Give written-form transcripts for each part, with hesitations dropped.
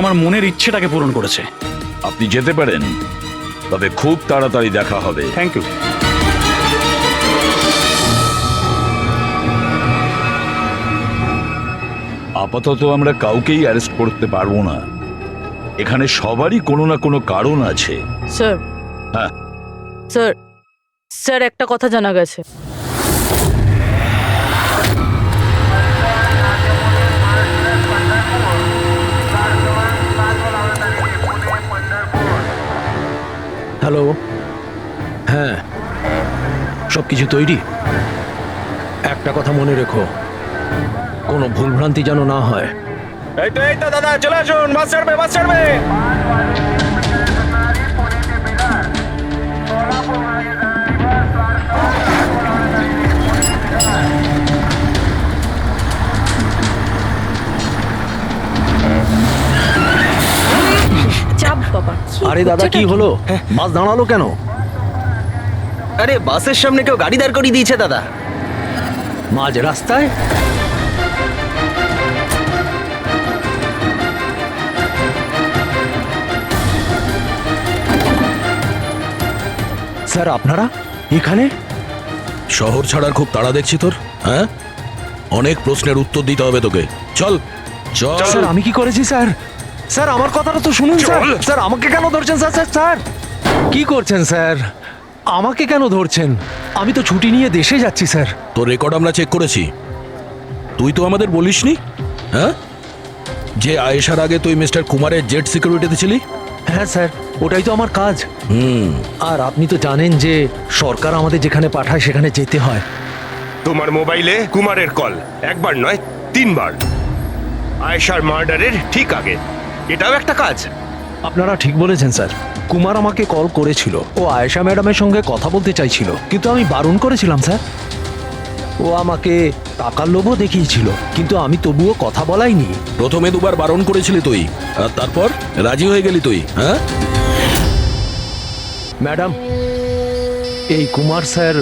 আমার মনের ইচ্ছেটাকে পূরণ করেছে। আপনি যেতে পারেন, তবে খুব তাড়াতাড়ি দেখা হবে। Thank you. আপাতত আমরা কাউকেই অ্যারেস্ট করতে পারবো না। এখানে সবারই কোনো না কোনো কারণ আছে। স্যার, হ্যাঁ স্যার, স্যার একটা কথা জানা গেছে। হ্যালো, হ্যাঁ সব কিছু তৈরি। একটা কথা মনে রেখো, কোনো ভুলভ্রান্তি যেন না হয়। এই তো দাদা, চলে আসুন, বাস ছাড়বে, বাস ছাড়বে। চাপ বাবা। আরে দাদা, কি হলো? বাস দাঁড়ালো কেন? আরে বাসের সামনে কেউ গাড়ি দাঁড় করিয়ে দিয়েছে দাদা। মাঝ রাস্তায়? স্যার, আপনারা এখানে? শহর ছাড়ার খুব তাড়া দেখছি তোর। হ্যাঁ, অনেক প্রশ্নের উত্তর দিতে হবে তোকে। চল চল। স্যার, আমি কি করেছি স্যার? স্যার, আমার কথাটা তো শুনুন স্যার। স্যার, আমাকে কেন ধরছেন স্যার? স্যার স্যার কি করছেন স্যার? আমাকে কেন ধরছেন? আমি তো ছুটি নিয়ে দেশে যাচ্ছি স্যার। তোর রেকর্ড আমরা চেক করেছি। তুই তো আমাদের বলিসনি, হ্যাঁ, যে আয়েশার আগে তুই মিস্টার কুমারের জেট সিকিউরিটিতে ছিলি। হ্যাঁ স্যার, ওটাই তো আমার কাজ। আর আপনি তো জানেন যে সরকার আমাদের যেখানে পাঠায় সেখানে যেতে হয়। তোমার মোবাইলে কুমারের কল একবার নয় 3 বার, আয়েশার মার্ডারের ঠিক আগে। এটাও একটা কাজ। আপনারা ঠিক বলেছেন স্যার। কুমার আমাকে কল করেছিল, ও আয়েশা ম্যাডামের সঙ্গে কথা বলতে চাইছিল, কিন্তু আমি বারণ করেছিলাম স্যার। ও আমাকে টাকার লোভও দেখিয়েছিল, কিন্তু আমি তবুও কথা বলাইনি। প্রথমে দুবার বারণ করেছিলি তুই, আর তারপর রাজি হয়ে গেলি তুই। হ্যাঁ ম্যাডাম, এই কুমার স্যার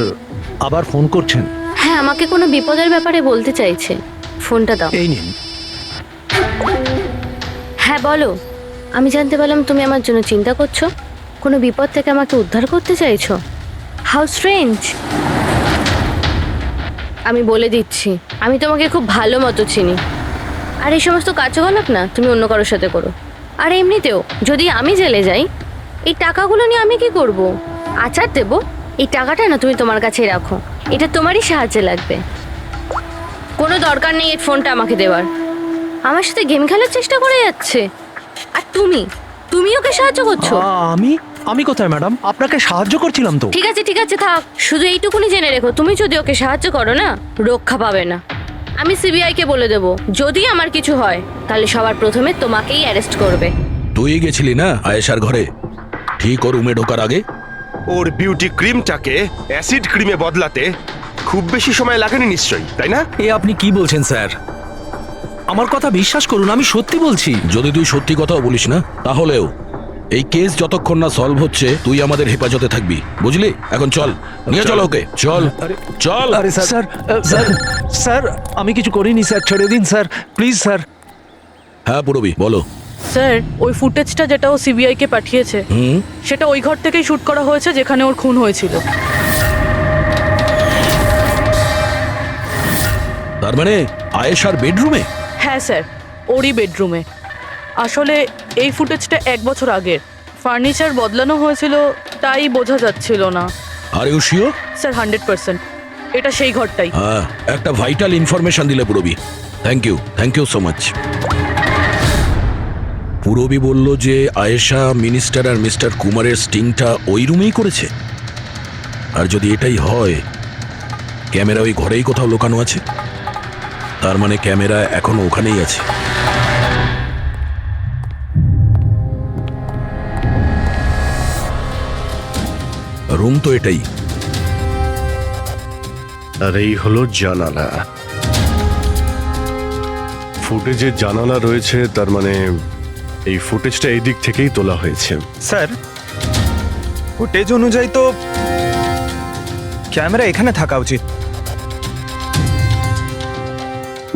আবার ফোন করছেন। হ্যাঁ, আমাকে কোনো বিপদের ব্যাপারে বলতে চাইছে। ফোনটা দাও। এই নিন। হ্যাঁ বলো। আমি জানতে পারলাম তুমি আমার জন্য চিন্তা করছো, কোনো বিপদ থেকে আমাকে উদ্ধার করতে চাইছো। How strange. আমি বলে দিচ্ছি, আমি তোমাকে খুব ভালো মতো চিনি। আর এই সমস্ত কার্যকলাপ না তুমি অন্য কারোর সাথে করো। আর এমনিতেও যদি আমি জেলে যাই, এই টাকাগুলো নিয়ে আমি কি করব? আচার দেবো? এই টাকাটা না তুমি তোমার কাছেই রাখো, এটা তোমারই সাহায্যে লাগবে। কোনো দরকার নেই এই ফোনটা আমাকে দেওয়ার। আমার সাথে গেম খেলার চেষ্টা করে যাচ্ছে, আর তুমি ওকে সাহায্য করছো। আমি কোথায় ম্যাডাম? আপনাকে সাহায্য করছিলাম তো। ঠিক আছে থাক, শুধু এইটুকুনি জেনে রেখো, তুমি যদি ওকে সাহায্য করো না, রক্ষা পাবে না। আমি সিবিআই কে বলে দেবো, যদি আমার কিছু হয় তাহলে সবার প্রথমে তোমাকেই অ্যারেস্ট করবে। তুই গেছিলি না আয়েশার ঘরে ঠিক ওর রুমে ঢোকার আগে? ওর বিউটি ক্রিমটাকে অ্যাসিড ক্রিমে বদলাতে খুব বেশি সময় লাগেনি নিশ্চয়ই, তাই না? এ আপনি কি বলছেন স্যার? আমার কথা বিশ্বাস করুন, আমি সত্যি বলছি। যদি তুই সত্যি কথাও বলিস না, তাহলেও এই কেস যতক্ষণ না সলভ হচ্ছে তুই আমাদের হেফাজতে থাকবি, বুঝলি? এখন চল, নিয়ে চল ওকে, চল চল। আরে স্যার, স্যার স্যার আমি কিছু করিনি স্যার, ছেড়ে দিন স্যার, প্লিজ স্যার। হ্যাঁ পুরবি, বলো। স্যার, ওই ফুটেজটা যেটা ও সিবিআই কে পাঠিয়েছে, সেটা ওই ঘর থেকেই শুট করা হয়েছে যেখানে ওর খুন হয়েছিল। তার মানে আয়েশার বেডরুমে? হ্যাঁ স্যার, ওরই বেডরুমে। আসলে এই ফুটেজটা 1 বছর আগের। ফার্নিচার বদলানো হয়েছিল, তাই বোঝা যাচ্ছিল না। Are you sure? স্যার 100%, এটা সেই ঘরটাই। হ্যাঁ, একটা ভাইটাল ইনফরমেশন দিলে Purabi. Thank you so much. Purabi বলল যে আয়েশা মিনিস্টার আর মিস্টার কুমারের স্টিংটা ওই রুমেই করেছে। আর যদি এটাই হয়, ক্যামেরা ওই ঘরেই কোথাও লুকানো আছে। তার মানে ক্যামেরা এখনো ওখানেই আছে। রুম তো এটাই। আর এই হলো জানালা। ফুটেজের জানালা রয়েছে, তার মানে এই ফুটেজটা এই দিক থেকেই তোলা হয়েছে। স্যার, ফুটেজ অনুযায়ী তো ক্যামেরা এখানে থাকা উচিত।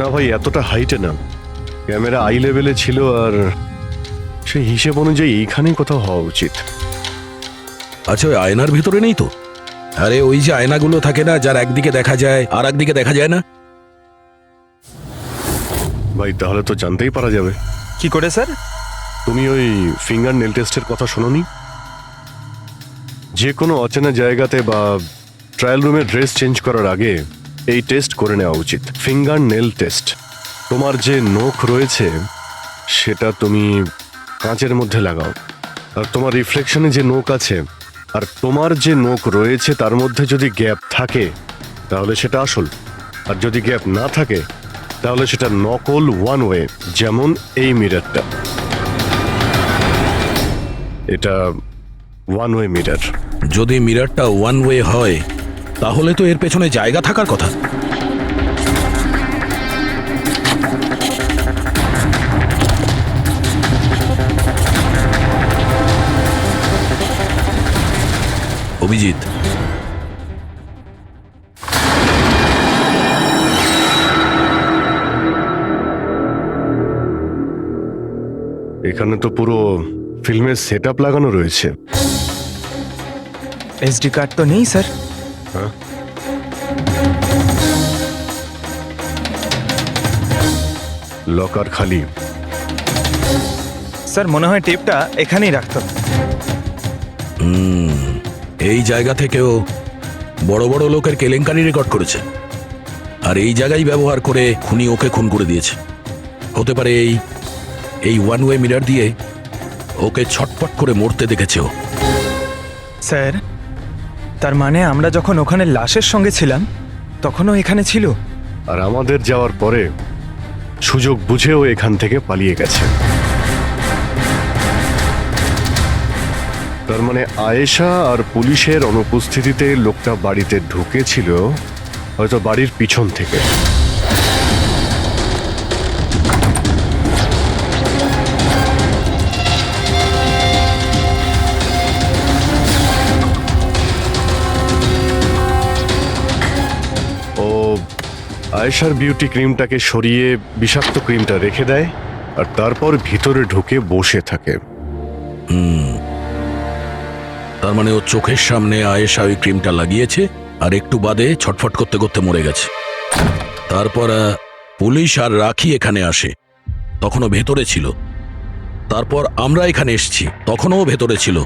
না ভাই, এতটা হাইটে না, ক্যামেরা আই লেভেলে ছিল আর সেই হিসেব অনুযায়ী এইখানেই কোথাও হওয়া উচিত। আচ্ছা, ওই আয়নার ভিতরে নেই তো? আরে ওই যে আয়নাগুলো থাকে না, যার একদিকে দেখা যায় আর একদিকে দেখা যায় না। ভাই তাহলে তো জানতেই পারা যাবে। কি করে স্যার? তুমি ওই ফিঙ্গার নেল টেস্টের কথা শোনোনি? যে কোনো অচেনা জায়গাতে বা ট্রায়াল রুমে ড্রেস চেঞ্জ করার আগে এই টেস্ট করে নেওয়া উচিত, ফিঙ্গার নেল টেস্ট। তোমার যে নখ রয়েছে সেটা তুমি কাঁচের মধ্যে লাগাও, আর তোমার রিফ্লেকশনে যে নখ আছে আর তোমার যে নখ রয়েছে তার মধ্যে যদি গ্যাপ থাকে তাহলে সেটা আসল, আর যদি গ্যাপ না থাকে তাহলে সেটা নকল ওয়ান ওয়ে। যেমন এই মিররটা, এটা ওয়ান ওয়ে মিরর। যদি মিররটা ওয়ান ওয়ে হয় তাহলে তো এর পেছনে জায়গা থাকার কথা। অভিজিৎ, এখানে তো পুরো ফিল্মের সেট আপ লাগানো রয়েছে। এসডি কার্ড তো নেই স্যার। লকার খালি। স্যার মনে হয় টেপটা এখানেই রাখতাম। এই জায়গা থেকেও বড় বড় লোকের কেলেঙ্কারি রেকর্ড করেছে, আর এই জায়গায় ব্যবহার করে খুনি ওকে খুন করে দিয়েছে। হতে পারে এই ওয়ান ওয়ে মিরর দিয়ে ওকে ছটপট করে মরতে দেখেছে ও। স্যার তার মানে আমরা যখন ওখানে লাশের সঙ্গে ছিলাম তখনও এখানে ছিল? আর আমাদের যাওয়ার পরে সুযোগ বুঝেও এখান থেকে পালিয়ে গেছে। তার মানে আয়েশা আর পুলিশের অনুপস্থিতিতে লোকটা বাড়িতে ঢুকেছিল, হয়তো বাড়ির পিছন থেকে। ও আয়েশার বিউটি ক্রিমটাকে সরিয়ে বিষাক্ত ক্রিমটা রেখে দেয়, আর তারপর ভিতরে ঢুকে বসে থাকে। তার মানে ও চোখের সামনে আয়েশা ওই ক্রিমটা লাগিয়েছে, আর একটু বাদে ছটফট করতে করতে মরে গেছে। তারপর পুলিশ আর রাখি এখানে আসে, তখনও ভেতরে ছিল। তারপর আমরা এখানে এসেছি, তখনও ও ভেতরে ছিল।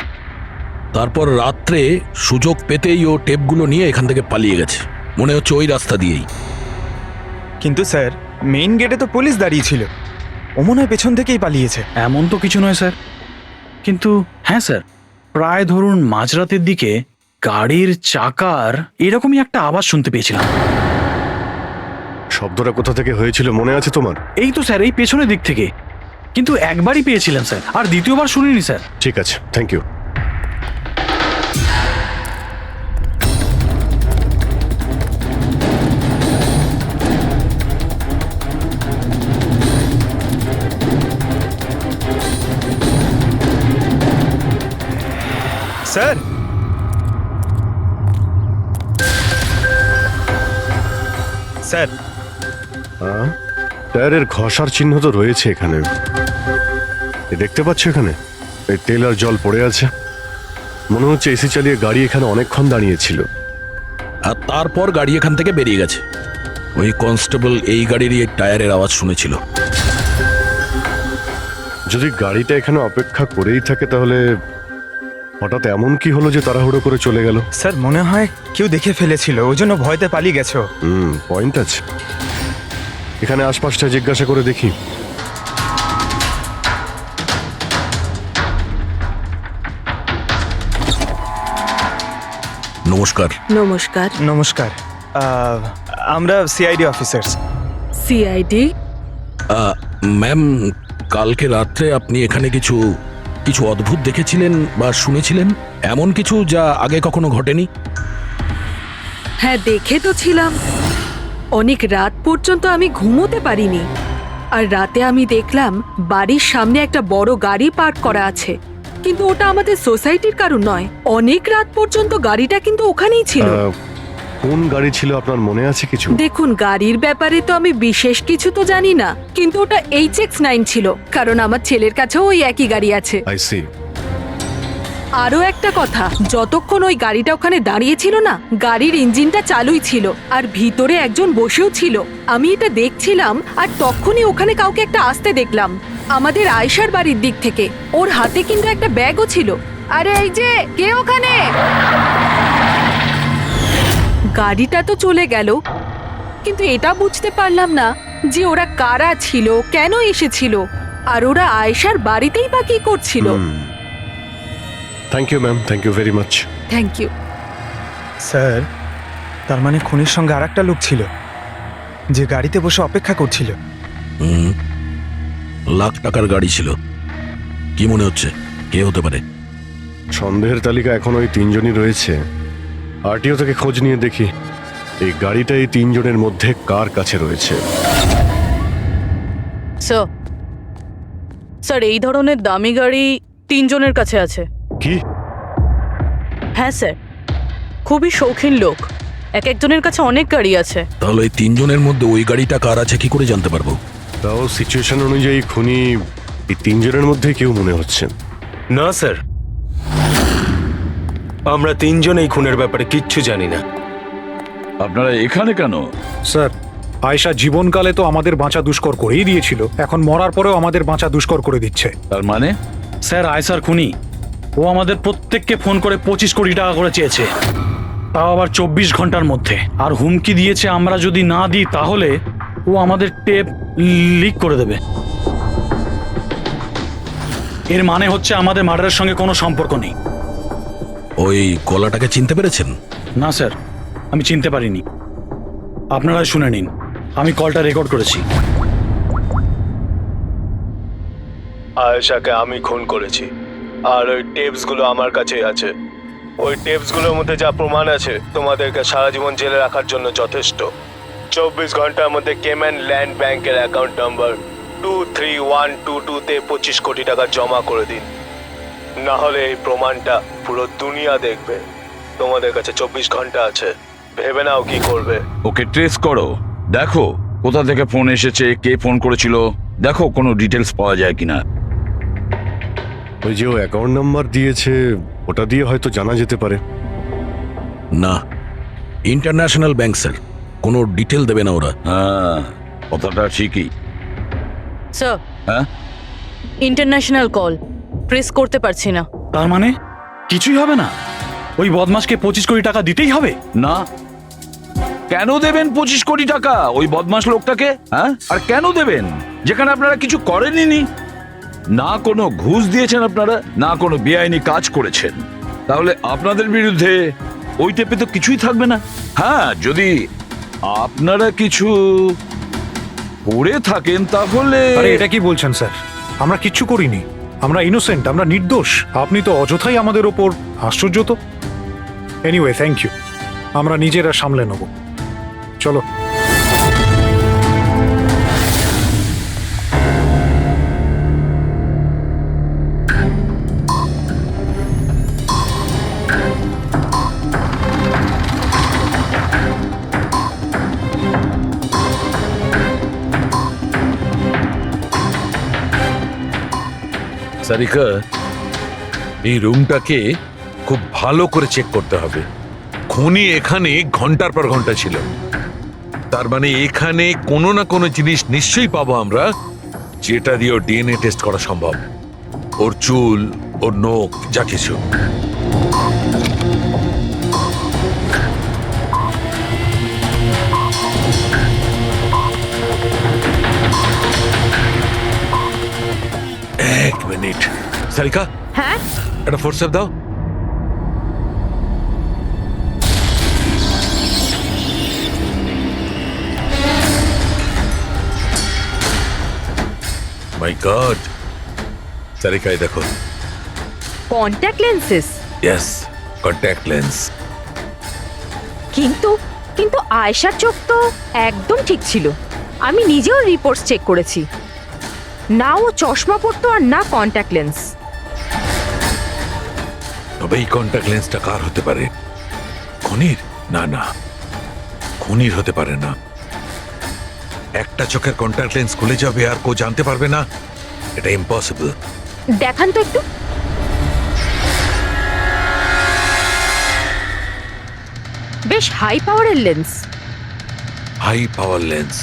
তারপর রাত্রে সুযোগ পেতেই ও টেপগুলো নিয়ে এখান থেকে পালিয়ে গেছে, মনে হচ্ছে ওই রাস্তা দিয়েই। কিন্তু স্যার মেইন গেটে তো পুলিশ দাঁড়িয়ে ছিল, ও মনে হয় পেছন থেকেই পালিয়েছে। এমন তো কিছু নয় স্যার, কিন্তু হ্যাঁ স্যার, প্রায় ধরুন মাঝরাতের দিকে গাড়ির চাকার এরকমই একটা আওয়াজ শুনতে পেয়েছিলাম। শব্দটা কোথা থেকে হয়েছিল মনে আছে তোমার? এই তো স্যার, এই পেছনের দিক থেকে, কিন্তু একবারই পেয়েছিলাম স্যার, আর দ্বিতীয়বার শুনিনি স্যার। ঠিক আছে, থ্যাংক ইউ। স্যার স্যার টায়ারের ঘষার চিহ্ন তো রয়েছে এখানে, দেখতে পাচ্ছ এখানে এই তেল আর জল পড়ে আছে। মনে হচ্ছে এসি চালিয়ে গাড়ি এখানে অনেকক্ষণ দাঁড়িয়েছিল। আর তারপর গাড়ি এখান থেকে বেরিয়ে গেছে। ওই কনস্টেবল এই গাড়িরই এই টায়ারের আওয়াজ শুনেছিল। যদি গাড়িটা এখানে অপেক্ষা করেই থাকে তাহলে হঠাৎ এমন কি হলো যে তাড়াহুড়ো করে চলে গেল? স্যার মনে হয় কেউ দেখে ফেলেছিল, ওই জন্য ভয়তে পালিয়ে গেছো। পয়েন্ট আছে। এখানে আশপাশটা জিজ্ঞাসা করে দেখি। নমস্কার। নমস্কার। নমস্কার, আমরা সিআইডি অফিসার্স। সিআইডি? ম্যাম, কালকে রাত্রে আপনি এখানে কিছু কিছু অদ্ভুত দেখেছিলেন বা শুনেছিলেন, এমন কিছু যা আগে কখনো ঘটেনি? হ্যাঁ, দেখে তো ছিলাম। অনেক রাত পর্যন্ত আমি ঘুমোতে পারিনি। আর রাতে আমি দেখলাম বাড়ির সামনে একটা বড় গাড়ি পার্ক করা আছে, কিন্তু ওটা আমাদের সোসাইটির কারণ নয়। অনেক রাত পর্যন্ত গাড়িটা কিন্তু ওখানেই ছিল। কোন গাড়ি ছিল আপনার মনে আছে কিছু? দেখুন, গাড়ির ব্যাপারে তো আমি বিশেষ কিছু তো জানি না, কিন্তু ওটা HX9 ছিল, কারণ আমার ছেলের কাছেও ওই একই গাড়ি আছে। I see. আরও একটা কথা, যতক্ষণ ওই গাড়িটা ওখানে দাঁড়িয়ে ছিল না, গাড়ির ইঞ্জিনটা চালুই ছিল আর ভিতরে একজন বসেও ছিল। আমি এটা দেখছিলাম আর তখনই ওখানে কাউকে একটা আসতে দেখলাম আমাদের আয়েশার বাড়ির দিক থেকে। ওর হাতে কিন্তু একটা ব্যাগও ছিল। আরে এই যে, কে ওখানে? গাড়িটা তো চলে গেল, কিন্তু এটা বুঝতে পারলাম না যে ওরা কারা ছিল, কেন এসেছিল, আর ওরা আয়েশার বাড়িতেই বা কি করছিল। Thank you ma'am, thank you very much. Thank you. Sir, তার মানে খুনির সঙ্গে আর একটা লোক ছিল যে গাড়িতে বসে অপেক্ষা করছিল। লাখ টাকার গাড়ি ছিল। কি মনে হচ্ছে কে হতে পারে? সন্দেহের তালিকা এখন ওই তিনজনই রয়েছে। আরটিও থেকে খোঁজ নিয়ে দেখি এই গাড়িটা এই তিনজনের মধ্যে কার কাছে রয়েছে। স্যার, এই ধরনের দামি গাড়ি 3 জনের কাছে আছে। কি? হ্যাঁ স্যার, খুবই শৌখিন লোক, একজনের কাছে অনেক গাড়ি আছে। তাহলে এই তিনজনের মধ্যে ওই গাড়িটা কার আছে কি করে জানতে পারবো? তাও সিচুয়েশন অনুযায়ী খুনি এই তিনজনের মধ্যে কেউ মনে হচ্ছে। না স্যার, আমরা তিনজন এই খুনের ব্যাপারে কিচ্ছু জানি না। আপনারা এখানে কেন? স্যার, আয়েশা জীবনকালে তো আমাদের বাঁচা দুষ্কর করেই দিয়েছিল, এখন মরার পরেও আমাদের বাঁচা দুষ্কর করে দিচ্ছে। তার মানে? স্যার, আয়সার খুনি ও আমাদের প্রত্যেককে ফোন করে 25 কোটি টাকা করে চেয়েছে, তাও আবার 24 ঘন্টার মধ্যে। আর হুমকি দিয়েছে আমরা যদি না দিই তাহলে ও আমাদের টেপ লিক করে দেবে। এর মানে হচ্ছে আমাদের মার্ডারের সঙ্গে কোনো সম্পর্ক নেই। ওই গলাটাকে চিনতে পেরেছেন? না স্যার, আমি চিনতে পারিনি। আপনারাই শুনে নিন, আমি কলটা রেকর্ড করেছি। আয়েশাকে আমি খুন করেছি, আর ওই টেপসগুলো আমার কাছেই আছে। ওই টেপসগুলোর মধ্যে যা প্রমাণ আছে তোমাদেরকে সারা জীবন জেলে রাখার জন্য যথেষ্ট। 24 ঘন্টার মধ্যে কেম্যান ল্যান্ড ব্যাংকের অ্যাকাউন্ট নাম্বার 23122-তে 25 কোটি টাকা জমা করে দিন, না হলে এই প্রমাণটা পুরো দুনিয়া দেখবে। তোমাদের কাছে 24 ঘন্টা আছে, ভেবে নাও কি করবে। ওকে ট্রেস করো, দেখো কোথা থেকে ফোন এসেছে, কে ফোন করেছিল, দেখো কোনো ডিটেলস পাওয়া যায় কিনা। ওই যে ও অ্যাকাউন্ট নাম্বার দিয়েছে, ওটা দিয়ে হয়তো জানা যেতে পারে। না, ইন্টারন্যাশনাল ব্যাংক স্যার, কোনো ডিটেল দেবে না ওরা। হ্যাঁ, কথাটা ঠিকই। স্যার, হ্যাঁ, ইন্টারন্যাশনাল কল, প্রেস করতে পারছি না। তার মানে কিছুই হবে না? ওই বদমাশকে 25 কোটি টাকা দিতেই হবে? না, কেন দেবেন 25 কোটি টাকা ওই বদমাশ লোকটাকে? হ্যাঁ, আর কেন দেবেন যেখানে আপনারা কিছু করেননি? না কোনো ঘুষ দিয়েছেন আপনারা, না কোনো বেআইনি কাজ করেছেন। তাহলে আপনাদের বিরুদ্ধে ওই টেপে তো কিছুই থাকবে না। হ্যাঁ, যদি আপনারা কিছু করে থাকেন তাহলে। আরে এটা কি বলছেন স্যার? আমরা কিচ্ছু করিনি, আমরা ইনোসেন্ট, আমরা নির্দোষ। আপনি তো অযথাই আমাদের ওপর। আশ্চর্য তো। এনিওয়ে, থ্যাংক ইউ, আমরা নিজেরা সামলে নেব। চলো। সারিকা, এই রুমটাকে খুব ভালো করে চেক করতে হবে। খুনি এখানে ঘন্টার পর ঘন্টা ছিল, তার মানে এখানে কোনো না কোনো জিনিস নিশ্চয়ই পাবো আমরা, যেটা দিয়ে ওর ডিএনএ টেস্ট করা সম্ভব। ওর চুল, ওর নখ, যা কিছু। এক মিনিট সারিকা, হ্যাঁ, একটা ফোর্সেপ দাও। মাই গড, সারিকা এই দেখো। Contact lenses? Yes, contact lens. কিন্তু কিন্তু আয়েশার চোখ তো একদম ঠিক ছিল। আমি নিজেও রিপোর্টস চেক করেছি, না ও চশমা পরতো আর না কন্ট্যাক্ট লেন্স। তবে এই কন্ট্যাক্ট লেন্সটা কার হতে পারে? খুনির? না না, খুনির হতে পারে না। একটা চোখের কন্ট্যাক্ট লেন্স খুলে যাবে আর কেউ জানতে পারবে না, এটা ইম্পসিবল। দেখান তো একটু। বেশ হাই পাওয়ারের লেন্স। High power lens.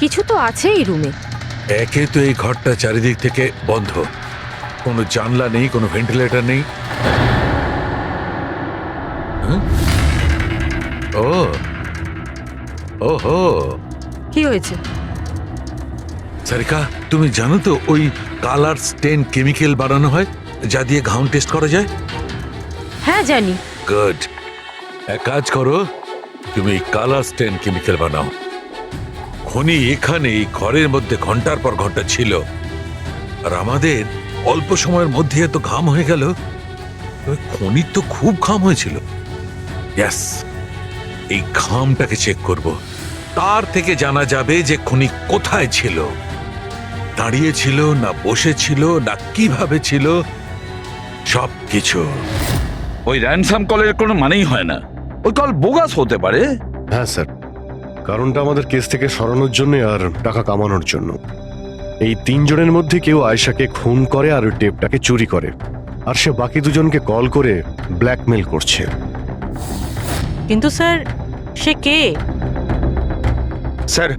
কিছু তো আছে এই রুমে। একে তো এই ঘরটা চারিদিক থেকে বন্ধ, কোনো জানলা নেই, কোনো ভেন্টিলেটর নেই। হ্যাঁ? ও ওহো, কি হয়েছে? সারিকা, তুমি জানো তো ওই কালার স্টেন কেমিক্যাল বানানো হয় যা দিয়ে ঘাম টেস্ট করা যায়? হ্যাঁ জানি। গুড। এক কাজ করো, তুমি কালার স্টেন কেমিক্যাল বানাও। খনি এখানে এই ঘরের মধ্যে ঘন্টার পর ঘন্টা ছিল, আর আমাদের অল্প সময়ের মধ্যে এত ঘাম হয়ে গেল। খনির তো খুব ঘাম হয়েছিল। ইয়েস, এই ঘামটাকে চেক করব, তার থেকে জানা যাবে যে খনি কোথায় ছিল, দাঁড়িয়ে ছিল না বসে ছিল না কিভাবে ছিল, সব কিছু। ওই র্যানসাম কলের কোনো মানেই হয় না, ওই কল বোগাস হতে পারে। হ্যাঁ স্যার, কারণটা আমাদের কেস থেকে সরানোর জন্য আর টাকা কামানোর জন্য। এই তিনজনের মধ্যে কেউ আয়েশাকে খুন করে আর ওই টেপটাকে চুরি করে, আর সে বাকি দুজনকে কল করে ব্ল্যাকমেল করছে। কিন্তু স্যার, সে কে? স্যার,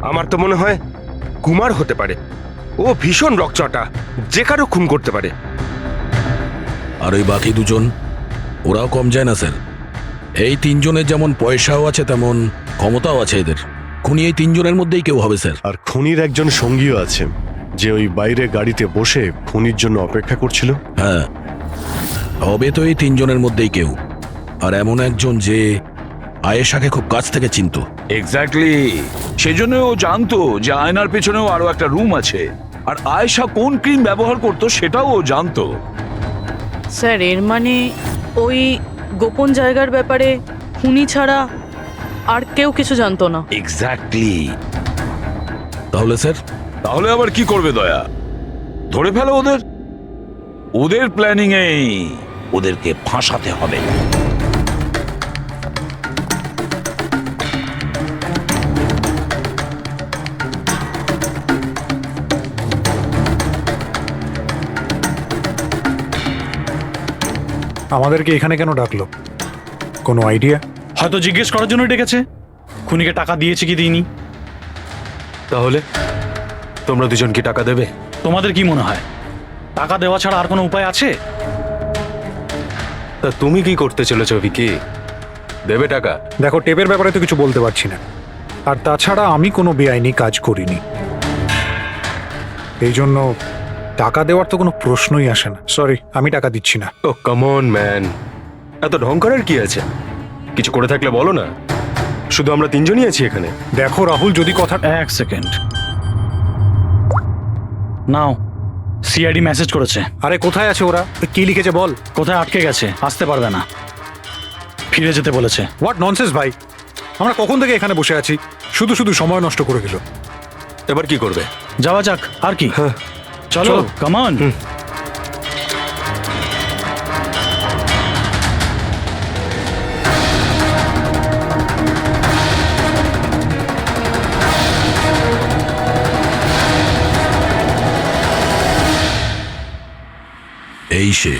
আমার তো মনে হয় কুমার হতে পারে। ও ভীষণ রকচটা, যে কারো খুন করতে পারে। আর ওই বাকি দুজন, ওরাও কম যায় না স্যার। এই তিনজনের যেমন পয়সাও আছে তেমন ক্ষমতাও আছে এদের। খুনি এই তিনজনের মধ্যেই কেউ হবে স্যার। আর খুনির একজন সঙ্গীও আছে, যে ওই বাইরে গাড়িতে বসে খুনির জন্য অপেক্ষা করছিল। হ্যাঁ, হবে তো এই তিনজনের মধ্যেই কেউ, আর এমন একজন যে আয়েশাকে খুব কাছ থেকে চিনতো। এক্স্যাক্টলি, সেজন্য ও জানতো যে আয়নার পেছনেও আরো একটা রুম আছে, আর আয়েশা কোন ক্রিম ব্যবহার করতো সেটাও ও জানতো। স্যার, এর মানে ওই গোপন জায়গার ব্যাপারে খুনি ছাড়া আর কেউ কিছু জানতো না। এক্স্যাক্টলি। তাহলে স্যার? তাহলে আবার কি করবে দয়া? ধরে ফেলো ওদের। ওদের প্ল্যানিং এই, ওদেরকে ফাঁসাতে হবে। আমাদেরকে এখানে কেন ডাকলো? কোনো আইডিয়া? হয়তো জিজ্ঞেস করার জন্য ডেকেছে, খুনিকে টাকা দিয়েছে কি দিইনি। তাহলে তোমরা দুজন কি টাকা দেবে? তোমাদের কি মনে হয় টাকা দেওয়া ছাড়া আর কোনো উপায় আছে? তা তুমি কি করতে চলেছো ভিকি? দেবে টাকা? দেখো, টেপের ব্যাপারে তো কিছু বলতে পারছি না, আর তাছাড়া আমি কোনো বেআইনি কাজ করিনি, এই জন্য টাকা দেওয়ার তো কোনো প্রশ্নই আসে না। সরি, আমি টাকা দিচ্ছি না। ও কাম অন ম্যান, এত ঢং করার কি আছে? কিছু করে থাকলে বলো না, শুধু আমরা তিনজনই আছি এখানে। দেখো রাহুল, যদি কথা... এক সেকেন্ড নাও, সিআইডি মেসেজ করেছে। আরে কোথায় আছে ওরা? কি লিখেছে বল। কোথায় আটকে গেছে, আসতে পারবে না, ফিরে যেতে বলেছে। হোয়াট ননসেন্স ভাই, আমরা কখন থেকে এখানে বসে আছি, শুধু শুধু সময় নষ্ট করে দিল। এবার কি করবে? যাওয়া যাক, আর কি। চলো, কাম অন। এই সে।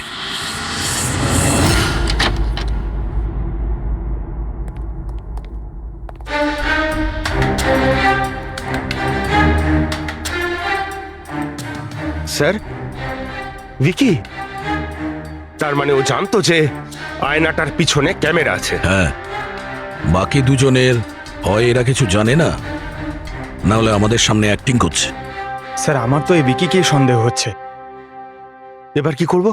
স্যার, ভিকি, তার মানে ও জানতো যে আয়নাটার পিছনে ক্যামেরা আছে। হ্যাঁ, বাকি দুজনের হয় এরা কিছু জানে না, না হলে আমাদের সামনে অ্যাক্টিং করছে। স্যার, আমার তো এই বিকিকেই সন্দেহ হচ্ছে। এবার কি করব?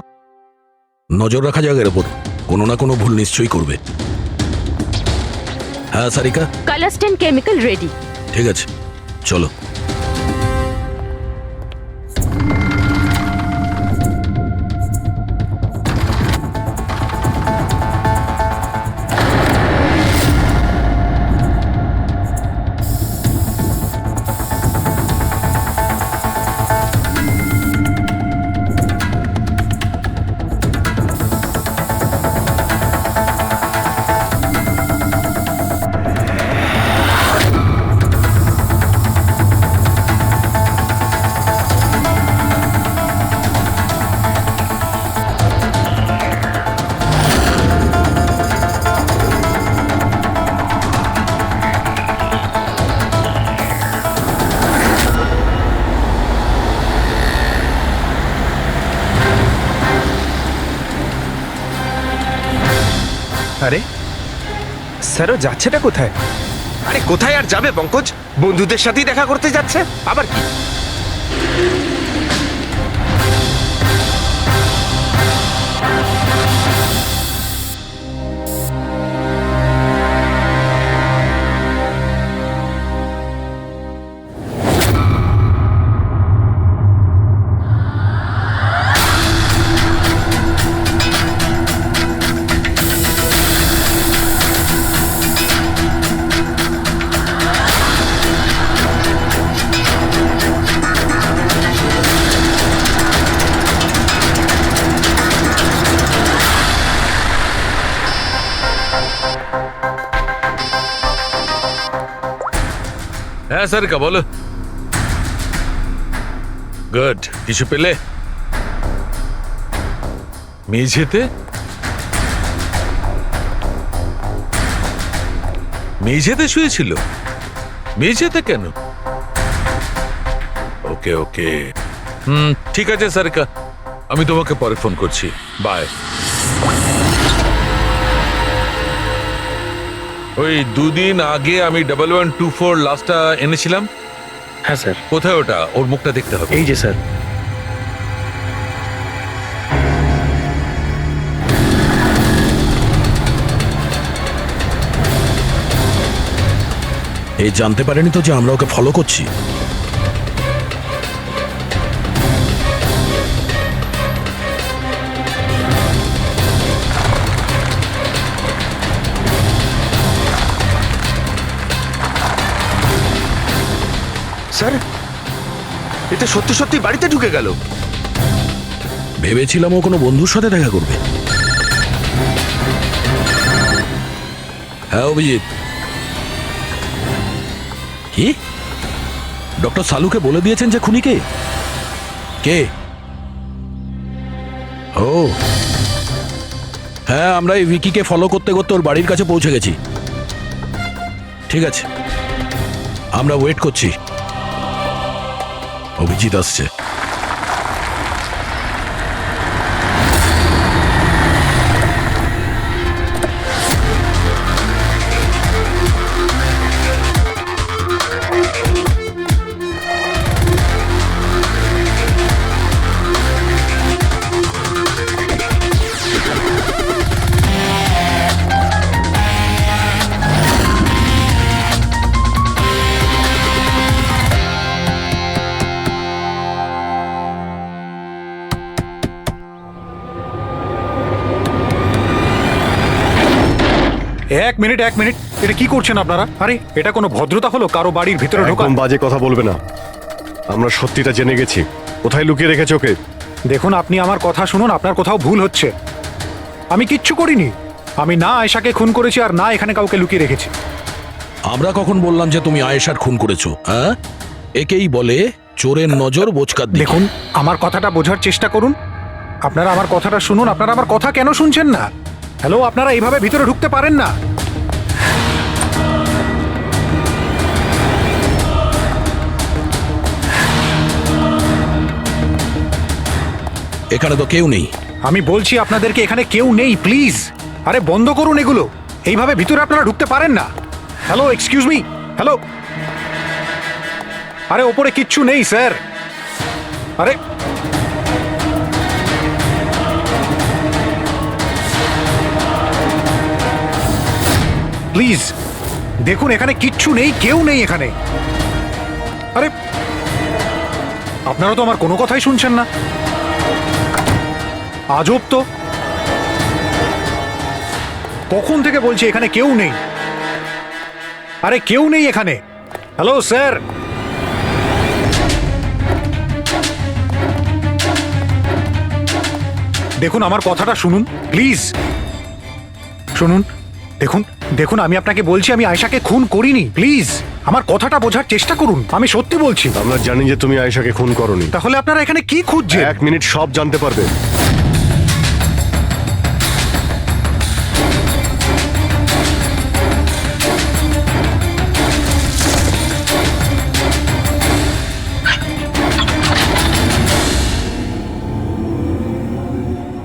নজর রাখা যাক এর উপর, কোনো না কোনো ভুল নিশ্চয়ই করবে। হ্যাঁ সারিকা, কালার স্টেন কেমিক্যাল রেডি। ঠিক আছে, চলো। আরে স্যারও যাচ্ছেটা কোথায়? আরে কোথায় আর যাবে পঙ্কজ, বন্ধুদের সাথেই দেখা করতে যাচ্ছে, আবার কি? হ্যাঁ স্যার, কা বলো। গুড, কিছু পেলে? মেঝেতে? মেঝেতে শুয়েছিল? মেঝেতে কেন? ওকে ওকে, ঠিক আছে স্যার, কা আমি তোমাকে পরে ফোন করছি। বাই। ওই 2 দিন আগে আমি 1124 লাস্টটা এনেছিলাম। হ্যাঁ স্যার। কোথায় ওটা? ওর মুখটা দেখতে হবে। এই যে স্যার। এই জানতে পারেনি তো যে আমরা ওকে ফলো করছি? স্যার, এটা সত্যি সত্যি বাড়িতে ঢুকে গেল। ভেবেছিলাম ও কোনো বন্ধুর সাথে দেখা করবে। হ্যাঁ অভিজিৎ। কি? ডক্টর সালুকে বলে দিয়েছেন যে খুনি কে? কে? ও হ্যাঁ, আমরা এই ভিকিকে ফলো করতে করতে ওর বাড়ির কাছে পৌঁছে গেছি। ঠিক আছে, আমরা ওয়েট করছি। অভিজিৎ আসছে। এক মিনিট, এটা কি করছেন আপনারা? আরে এটা কোনো ভদ্রতা হলো কারো বাড়ির ভিতরে ঢোকা? একদম বাজে কথা বলবে না, আমরা সত্যিটা জেনে গেছি। কোথায় লুকিয়ে রেখেছো ওকে? দেখুন, আপনি আমার কথা শুনুন, আপনার কোথাও ভুল হচ্ছে। আমি কিচ্ছু করিনি। আমি না আয়েশাকে খুন করেছি আর না এখানে কাউকে লুকিয়ে রেখেছি। আমরা কখন বললাম যে তুমি আয়েশার খুন করেছো? হ্যাঁ, একেই বলে চোরের নজর বোচকার দিকে। দেখুন, আমার কথাটা বোঝার চেষ্টা করুন। আপনারা আমার কথাটা শুনুন। আপনারা আমার কথা কেন শুনছেন না? হ্যালো, আপনারা এইভাবে ভিতরে ঢুকতে পারেন না। এখানে তো কেউ নেই। আমি বলছি আপনাদেরকে এখানে কেউ নেই, প্লিজ। আরে বন্ধ করুন এগুলো। এইভাবে ভিতরে আপনারা ঢুকতে পারেন না। Hello, excuse me. হ্যালো, আরে ওপরে কিচ্ছু নেই স্যার। আরে প্লিজ দেখুন, এখানে কিচ্ছু নেই, কেউ নেই এখানে। আরে আপনারা তো আমার কোনো কথাই শুনছেন না। আজব তো, কখন থেকে বলছি এখানে কেউ নেই। আরে কেউ নেই এখানে। হ্যালো স্যার, দেখুন আমার কথাটা শুনুন প্লিজ। শুনুন, দেখুন দেখুন, আমি আপনাকে বলছি আমি আয়েশাকে খুন করিনি। প্লিজ আমার কথাটা বোঝার চেষ্টা করুন, আমি সত্যি বলছি। আমরা জানি যে তুমি আয়েশাকে খুন করনি। তাহলে আপনারা এখানে কি খুঁজছেন? 1 মিনিট, সব জানতে পারবে।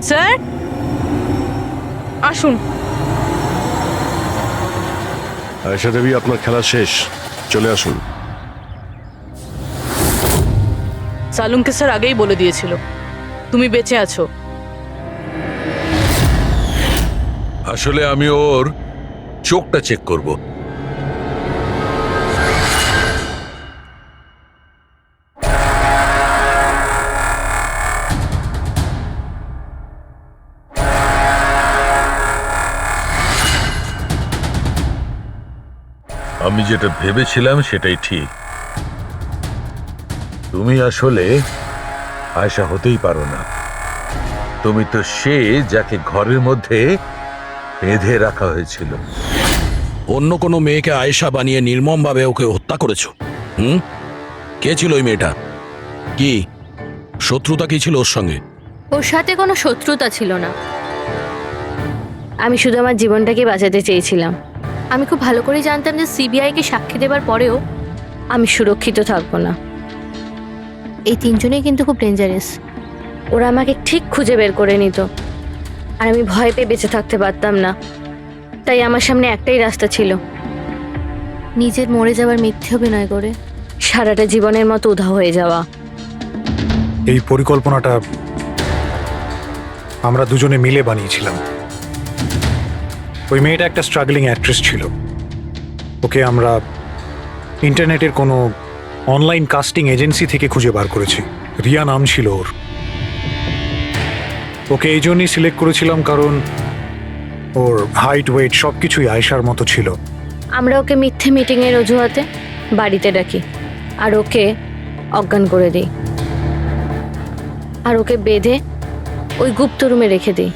স্যার আসুন। আয়েশা দেবী, আপনার খেলা শেষ, চলে আসুন। সালুনকে স্যার আগেই বলে দিয়েছিল তুমি বেঁচে আছো। আসলে আমি ওর চোখটা চেক করব। আমি যেটা ভেবেছিলাম সেটাই ঠিক। তুমি আসলে আয়েশা হতেই পারো না। তুমি তো সে যাকে ঘরের মধ্যে বেঁধে রাখা হয়েছিল। অন্য কোনো মেয়েকে আয়েশা বানিয়ে নির্মমভাবে ওকে হত্যা করেছো। কে ছিল ওই মেয়েটা? কি শত্রুতা কি ছিল ওর সঙ্গে? ওর সাথে কোনো শত্রুতা ছিল না। আমি শুধু আমার জীবনটাকে বাঁচাতে চেয়েছিলাম। আমি খুব ভালো করে জানতাম যে সিবিআইকে সাক্ষী দেবার পরেও আমি সুরক্ষিত থাকবো না। এই তিনজনেই কিন্তু খুব ডেঞ্জারাস। ওরা আমাকে ঠিক খুঁজে বের করে নিত, আর আমি ভয় পেয়ে বেঁচে থাকতে পারতাম না। তাই আমার সামনে একটাই রাস্তা ছিল, নিজের মরে যাওয়ার মিথ্যে অভিনয় করে সারাটা জীবনের মতো উধাও হয়ে যাওয়া। এই পরিকল্পনাটা আমরা দুজনে মিলে বানিয়েছিলাম। ওই মেয়েটা একটা স্ট্রাগলিং অ্যাক্ট্রেস ছিল। ওকে আমরা ইন্টারনেটের কোনো অনলাইন কাস্টিং এজেন্সি থেকে খুঁজে বার করেছি। রিয়া নাম ছিল ওর। ওকে এই জন্যই সিলেক্ট করেছিলাম কারণ ওর হাইট, ওয়েট সব কিছুই আয়েশার মতো ছিল। আমরা ওকে মিথ্যে মিটিংয়ের অজুহাতে বাড়িতে ডাকি, আর ওকে অজ্ঞান করে দিই, আর ওকে বেঁধে ওই গুপ্ত রুমে রেখে দিই।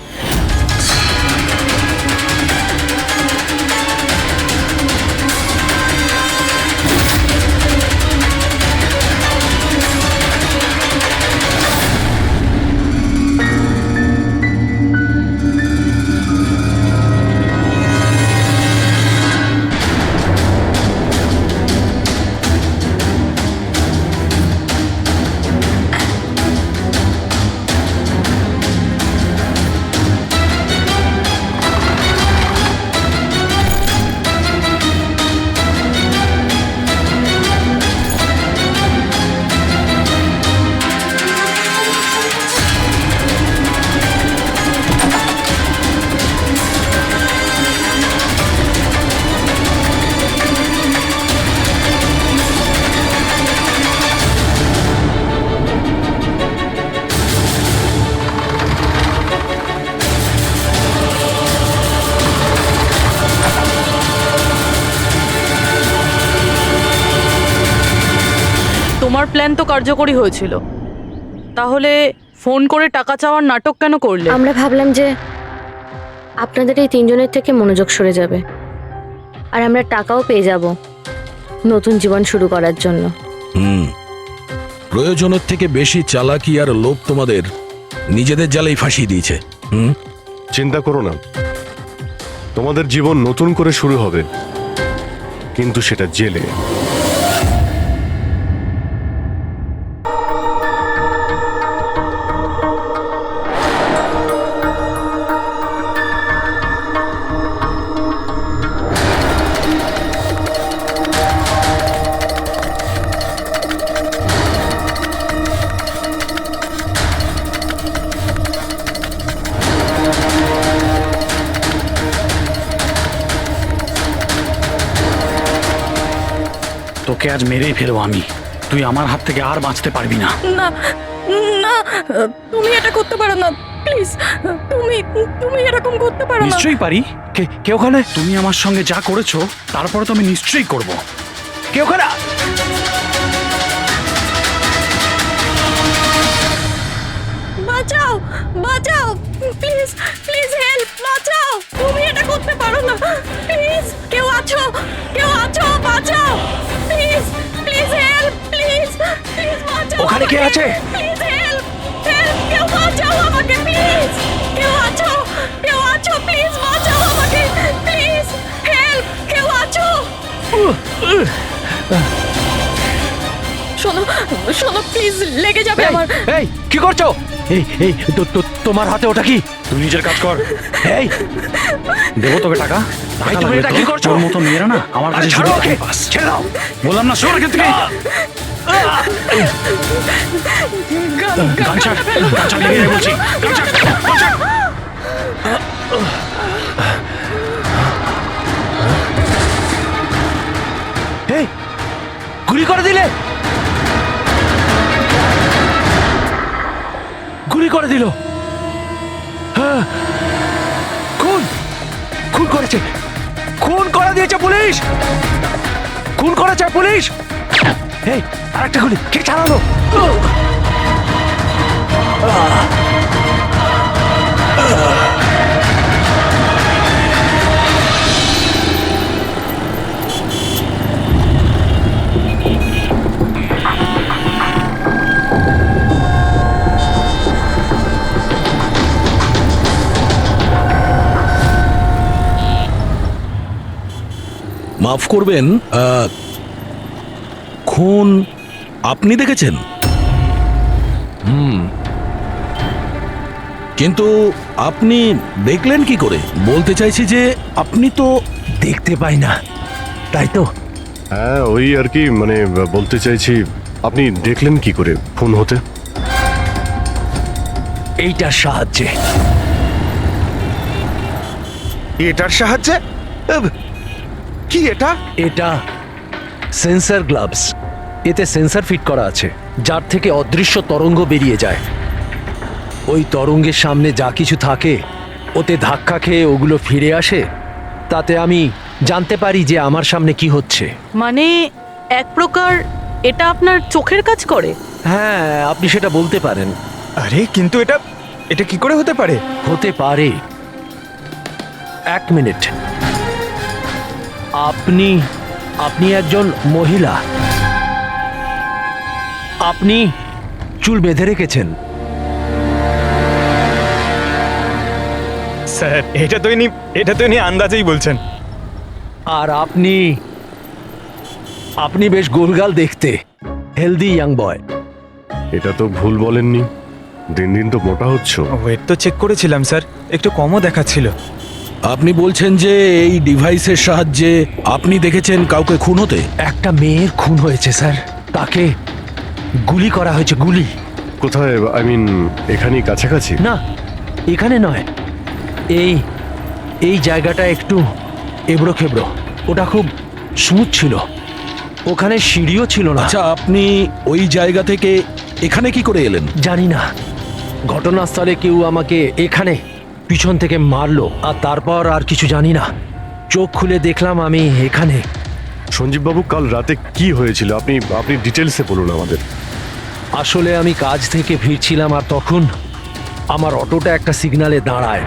তোমার প্ল্যান তো কার্যকরী হয়েছিল, তাহলে ফোন করে টাকা চাওয়ার নাটক কেন করলে? আমরা ভাবলাম যে আপনাদের এই তিনজনের থেকে মনোযোগ সরে যাবে, আর আমরা টাকাও পেয়ে যাব নতুন জীবন শুরু করার জন্য। প্রয়োজনের থেকে বেশি চালাকি আর লোভ তোমাদের নিজেদের জালেই ফাঁসিয়ে দিয়েছে। চিন্তা করো না, তোমাদের জীবন নতুন করে শুরু হবে, কিন্তু সেটা জেলে। তোকে আজ মেরেই ফেলবো আমি। তুই আমার হাত থেকে আর বাঁচতে পারবি না। না না, তুমি এটা করতে পারো না, প্লিজ। তুমি এরকম করতে পারো না। নিশ্চয়ই পারি। কে ওখানে? তুমি আমার সঙ্গে যা করেছো তারপরে তো আমি নিশ্চয়ই করব। কে ওখানে? বাঁচাও, বাঁচাও, প্লিজ, প্লিজ হেল্প, বাঁচাও। তুমি এটা করতে পারো না, প্লিজ। কেউ আছো, কেউ আছো, বাঁচাও, please, please help, please, please বাঁচাও। ওখানে কে আছে? প্লিজ হেল্প, হেল্প, কেউ বাঁচাও আমাকে, প্লিজ। কেউ আছো, কেউ আছো, প্লিজ বাঁচাও আমাকে, প্লিজ, হেল্প, কেউ আছো? শোনো, শোনো, প্লিজ, লেগে যাবে আমার। এই কি করছো? এই তোমার হাতে ওটা কি? তুই নিজের কাজ কর। এই দেবো তোকে টাকা। এই, তুমি এটা কি করছো? তোর মতো মেয়েরা না আমার কাছে ছাড়ো শুধু ওকে, টাকাই পাস। ছেড়ে দাও। বললাম না সর এখান থেকে। গান ছাড়, গান ছাড়, লেগে যায় বলছি। গান ছাড়, গান ছাড়। এই গুলি করে দিলে, গুলি করে দিল। হ্যাঁ, খুন খুন করেছে, খুন করে দিয়েছে পুলিশ, খুন করেছে পুলিশ। এই আরেকটা গুলি কে চালালো? মাফ করবেন, খুন আপনি দেখেছেন? কিন্তু আপনি দেখলেন কি করে? বলতে চাইছি যে আপনি তো দেখতে পাই না, তাই তো? হ্যাঁ ওই আর কি, মানে বলতে চাইছি আপনি দেখলেন কি করে খুন হতে? এইটার সাহায্যে। এটার সাহায্যে? কি এটা? এটা সেন্সর গ্লাভস। এতে সেন্সর ফিট করা আছে, যার থেকে অদৃশ্য তরঙ্গ বেরিয়ে যায়। ওই তরঙ্গের সামনে যা কিছু থাকে ওতে ধাক্কা খেয়ে ওগুলো ফিরে আসে। তাতে আমি জানতে পারি যে আমার সামনে কি হচ্ছে। মানে এক প্রকার এটা আপনার চোখের কাজ করে? হ্যাঁ, আপনি সেটা বলতে পারেন। আরে কিন্তু এটা এটা কি করে হতে পারে? হতে পারে। এক মিনিট, আপনি আপনি একজন মহিলা, আপনি চুল বেঁধে রেখেছেন। স্যার এটা তো ইনি আন্দাজেই বলছেন। আর আপনি আপনি বেশ গোলগাল দেখতে, হেলদি ইয়াং বয়। এটা তো ভুল বলেননি, দিন দিন তো মোটা হচ্ছ। ওয়েট তো চেক করেছিলাম স্যার, একটু কমও দেখাচ্ছিল। আপনি বলছেন যে এই ডিভাইসের সাহায্যে আপনি দেখেছেন কাউকে খুন হতে? একটা মেয়ের খুন হয়েছে স্যার, তাকে গুলি করা হয়েছে, গুলি। কোথায়? আই মিন এখানেই কাছাকাছি? না, এখানে নয়, এই এই জায়গাটা একটু এবড়ো খেবড়ো। ওটা খুব স্মুথ ছিল, ওখানে সিঁড়িও ছিল না। আচ্ছা, আপনি ওই জায়গা থেকে এখানে কি করে এলেন? জানি না, ঘটনাস্থলে কেউ আমাকে এখানে পিছন থেকে মারলো, আর তারপর আর কিছু জানি না। চোখ খুলে দেখলাম আমি এখানে। সঞ্জীব বাবু, কাল রাতে কি হয়েছিল আপনি আপনি ডিটেলসে বলুন আমাদের। আসলে আমি কাজ থেকে ফিরছিলাম, আর তখন আমার অটোটা একটা সিগন্যালে দাঁড়ায়।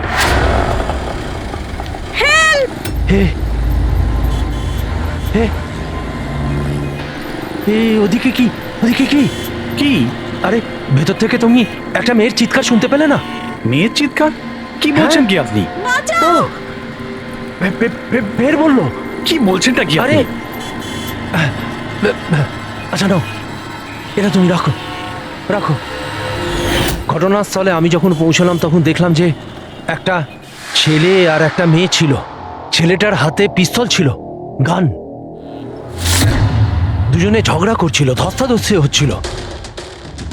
হে হে, ওদিকে কি, ওদিকে কি কি? আরে ভেতর থেকে তুমি একটা মেয়ের চিৎকার শুনতে পেলে না? মেয়ের চিৎকার? কি বলছেন কি আপনি? বের বললো। কি বলছেনটা কি আরে আপনি? আচ্ছা নাও, এটা তুমি রাখো রাখো। ঘটনাস্থলে আমি যখন পৌঁছলাম তখন দেখলাম যে একটা ছেলে আর একটা মেয়ে ছিল। ছেলেটার হাতে পিস্তল ছিল, গান। দুজনে ঝগড়া করছিল, ধস্তাধস্তি হচ্ছিল।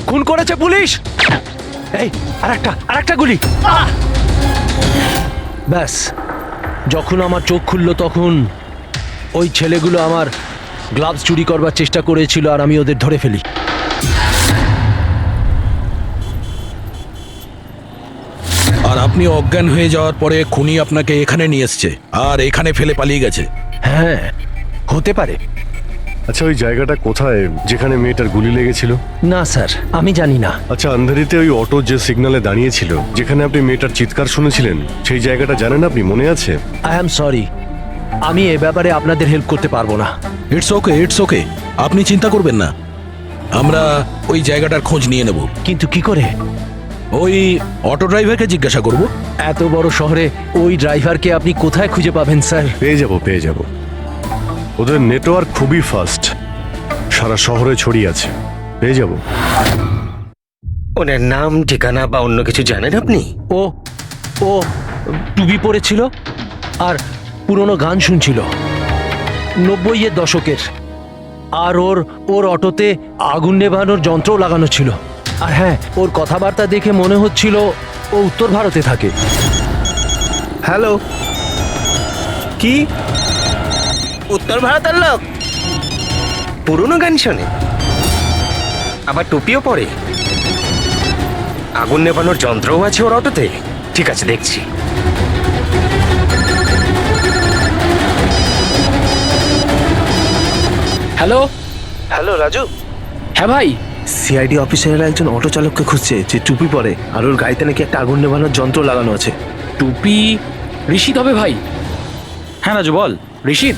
খুন করেছে পুলিশ। এই আরেকটা গুলি। ব্যাস, যখন আমার চোখ খুলল তখন ওই ছেলেগুলো আমার গ্লাভস চুরি করবার চেষ্টা করেছিল, আর আমি ওদের ধরে ফেলি। আর আপনি অজ্ঞান হয়ে যাওয়ার পরে খুনি আপনাকে এখানে নিয়ে এসছে আর এখানে ফেলে পালিয়ে গেছে? হ্যাঁ, হতে পারে। আচ্ছা, ওই জায়গাটা কোথায় যেখানে মেয়েটার গুলি লেগেছিল? না স্যার, আমি জানি না। আচ্ছা, আন্ধারিতে ওই অটো যে সিগন্যালে দাঁড়িয়েছিল, যেখানে আপনি মেয়েটার চিৎকার শুনেছিলেন, সেই জায়গাটা জানেন আপনি? মনে আছে? আই অ্যাম সরি, আমি এ ব্যাপারে আপনাদের হেল্প করতে পারবো না। ইটস ওকে, ইটস ওকে, আপনি চিন্তা করবেন না, আমরা ওই জায়গাটার খোঁজ নিয়ে নেব। কিন্তু কি করে? ওই অটো ড্রাইভারকে জিজ্ঞাসা করব। এত বড় শহরে ওই ড্রাইভারকে আপনি কোথায় খুঁজে পাবেন স্যার? পেয়ে যাব। ওদের নেটওয়ার্ক খুবই ফাস্ট, সারা শহরে ছড়িয়ে আছে, পেয়ে যাব। ওনার নাম ঠিকানা বা অন্য কিছু জানেন আপনি? ও ও টুপি পরেছিল আর পুরনো গান শুনছিল 90-এর দশকের। আর ওর অটোতে আগুন নেভানোর যন্ত্রও লাগানো ছিল। আর হ্যাঁ, ওর কথাবার্তা দেখে মনে হচ্ছিল ও উত্তর ভারতে থাকে। হ্যালো, কি? উত্তর ভারতের লোক পুরনো গান শোনে, আবার টুপিও পরে, আগুন নেভানোর যন্ত্রও আছে ওর অটোতে। ঠিক আছে, দেখছি। হ্যালো হ্যালো রাজু, হ্যাঁ ভাই, সিআইডি অফিসারের একজন অটো চালককে খুঁজছে যে টুপি পরে আর ওর গাড়িতে নাকি একটা আগুন নেভানোর যন্ত্র লাগানো আছে। টুপি ঋষিদ হবে ভাই। হ্যাঁ রাজু বল। ঋষিদ,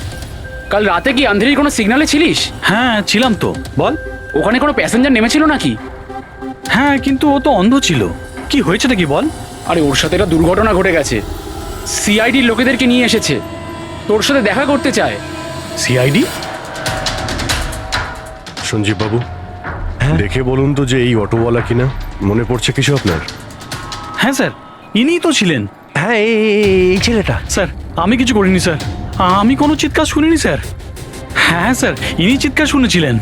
কাল রাতে কি আন্ধেরির কোনো সিগন্যালে ছিলিস? হ্যাঁ ছিলাম তো। বল, ওখানে কোনো প্যাসেঞ্জার নেমেছিল নাকি? হ্যাঁ, কিন্তু ও তো অন্ধ ছিল। কি হয়েছে নাকি বল? আরে ওর সাথে একটা দুর্ঘটনা ঘটে গেছে। সিআইডির লোকেদেরকে নিয়ে এসেছে, তোর সাথে দেখা করতে চায়। সিআইডি? সঞ্জীব বাবু, দেখে বলুন তো যে এই অটোওয়ালা কিনা। মনে পড়ছে কিছু আপনার? হ্যাঁ স্যার, ইনিই তো ছিলেন। হ্যাঁ, এই ছেলেটা। স্যার, আমি কিছু করিনি স্যার, আমি কোনো চিৎকার শুনিনি স্যার। হ্যাঁ স্যার, ইনি চিৎকার শুনেছিলেন,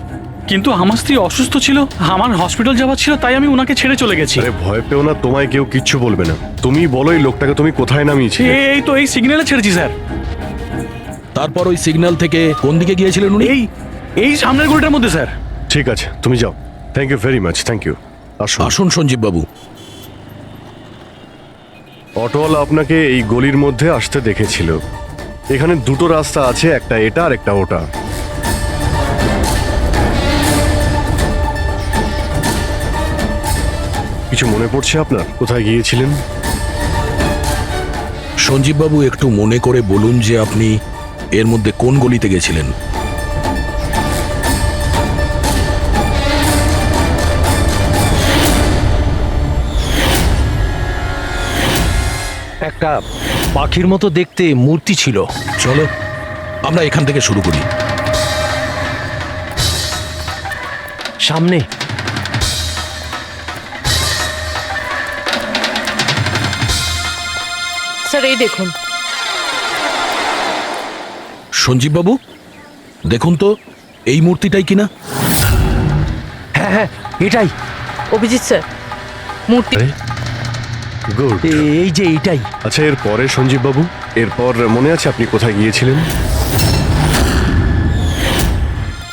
কিন্তু আমার স্ত্রী অসুস্থ ছিল, আমার হসপিটাল যাওয়ার ছিল, তাই আমি ওনাকে ছেড়ে চলে গেছি। আরে ভয় পেও না, তোমায় কেউ কিচ্ছু বলবে না। তুমি বলো এই লোকটাকে তুমি কোথায় নামিয়েছিলে? এই তো এই সিগন্যালে ছেড়েছি স্যার। তারপর ওই সিগন্যাল থেকে কোন দিকে গিয়েছিলেন উনি? এই সামনের গলিটার মধ্যে স্যার। ঠিক আছে, তুমি যাও। Thank you very much, thank you. আসুন সঞ্জীব বাবু। অটোওয়ালা আপনাকে এই গলির মধ্যে আসতে দেখেছিল। এখানে দুটো রাস্তা আছে, একটা এটা আর একটা ওটা। কিছু মনে পড়ছে আপনার কোথায় গিয়েছিলেন? সঞ্জীব বাবু, একটু মনে করে বলুন যে আপনি এর মধ্যে কোন গলিতে গেছিলেন? একটা পাখির মতো দেখতে মূর্তি ছিল। চলো আমরা এখান থেকে শুরু করি। সামনে স্যার, এই দেখুন। সঞ্জীব বাবু, দেখুন তো এই মূর্তিটাই কিনা। হ্যাঁ হ্যাঁ, এটাই। অভিজিৎ স্যার, মূর্তি। গুড, এই যে এইটাই। আচ্ছা, এর পরে সঞ্জীব বাবু, এরপর মনে আছে আপনি কোথায় গিয়েছিলেন?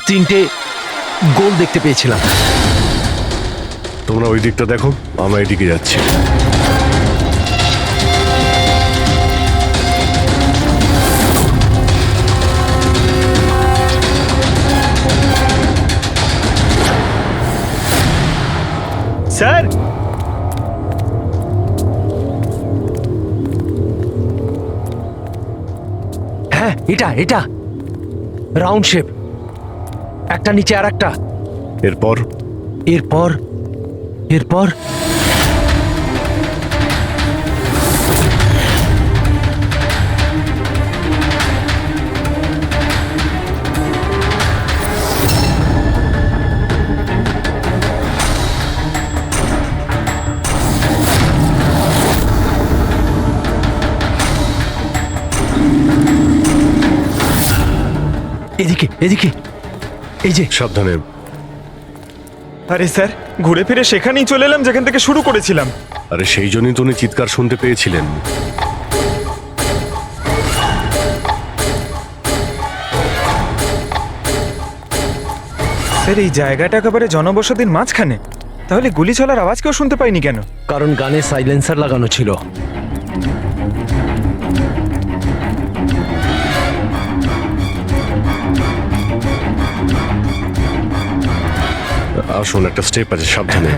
3টে গোল দেখতে পেয়েছিলাম। তোমরা ওই দিকটা দেখো, আমরা এদিকে যাচ্ছি। স্যার, হ্যাঁ, এটা রাউন্ড শেপ, একটা নিচে আর একটা। এরপর এরপর এরপর এদিকে এদিকে, এই যে। সাবধানে। আরে স্যার, ঘুরে ফিরে সেখানেই চলে এলাম যেখান থেকে শুরু করেছিলাম। আরে সেই জন্যই তো উনি চিৎকার শুনতে পেয়েছিলেন। স্যার, এই জায়গাটা একেবারে জনবসতির মাঝখানে, তাহলে গুলি চলার আওয়াজ কেউ শুনতে পাইনি কেন? কারণ গানে সাইলেন্সার লাগানো ছিল। আসুন, একটা স্টেপ আছে, সাবধানে।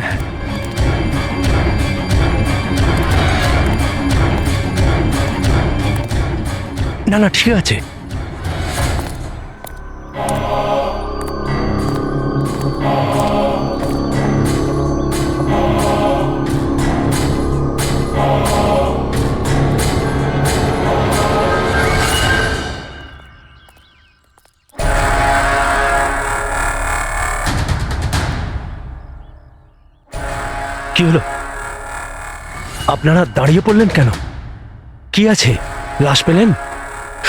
না না, ঠিক আছে। কি হলো? আপনারা দাঁড়িয়ে পড়লেন কেন? কি আছে? লাশ পেলেন?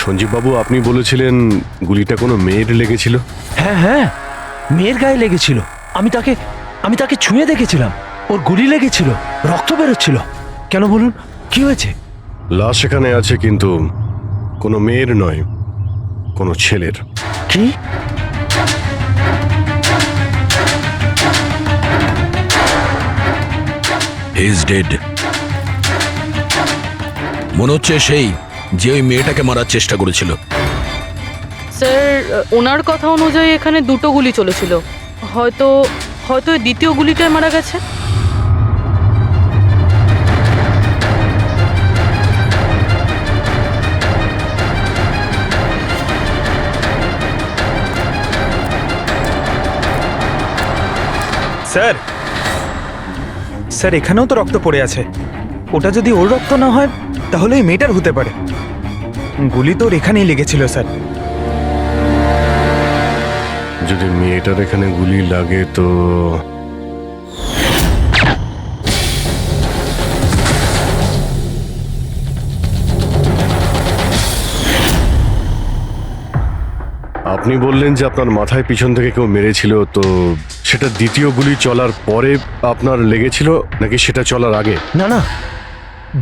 সঞ্জীব বাবু, আপনি বলেছিলেন গুলিটা কোনো মেয়ের লেগেছিল। হ্যাঁ হ্যাঁ, মেয়ের গায়ে লেগেছিল। আমি তাকে ছুঁয়ে দেখেছিলাম। ওর গুলি লেগেছিল, রক্ত বেরোচ্ছিল। কেন বলুন, কি হয়েছে? লাশ এখানে আছে, কিন্তু কোনো মেয়ের নয়, কোনো ছেলের। কি? হি ইজ ডেড। মনে হচ্ছে সেই যে ওই মেয়েটাকে মারার চেষ্টা করেছিল। স্যার, ওনার কথা অনুযায়ী এখানে দুটো গুলি চলেছিল। হয়তো হয়তো এই দ্বিতীয় গুলিটায় মারা গেছে। স্যার, স্যার এখানেও তো রক্ত পড়ে আছে। ওটা যদি ওর রক্ত না হয় তাহলে এই মেয়েটার হতে পারে। গুলি তো ওর এখানেই লেগেছিল স্যার। যদি মেয়েটার এখানে গুলি লাগে তো আপনি বললেন যে আপনার মাথায় পিছন থেকে কেউ মেরেছিল, তো সেটা দ্বিতীয় গুলি চলার পরে আপনার লেগেছিল নাকি সেটা চলার আগে? না না,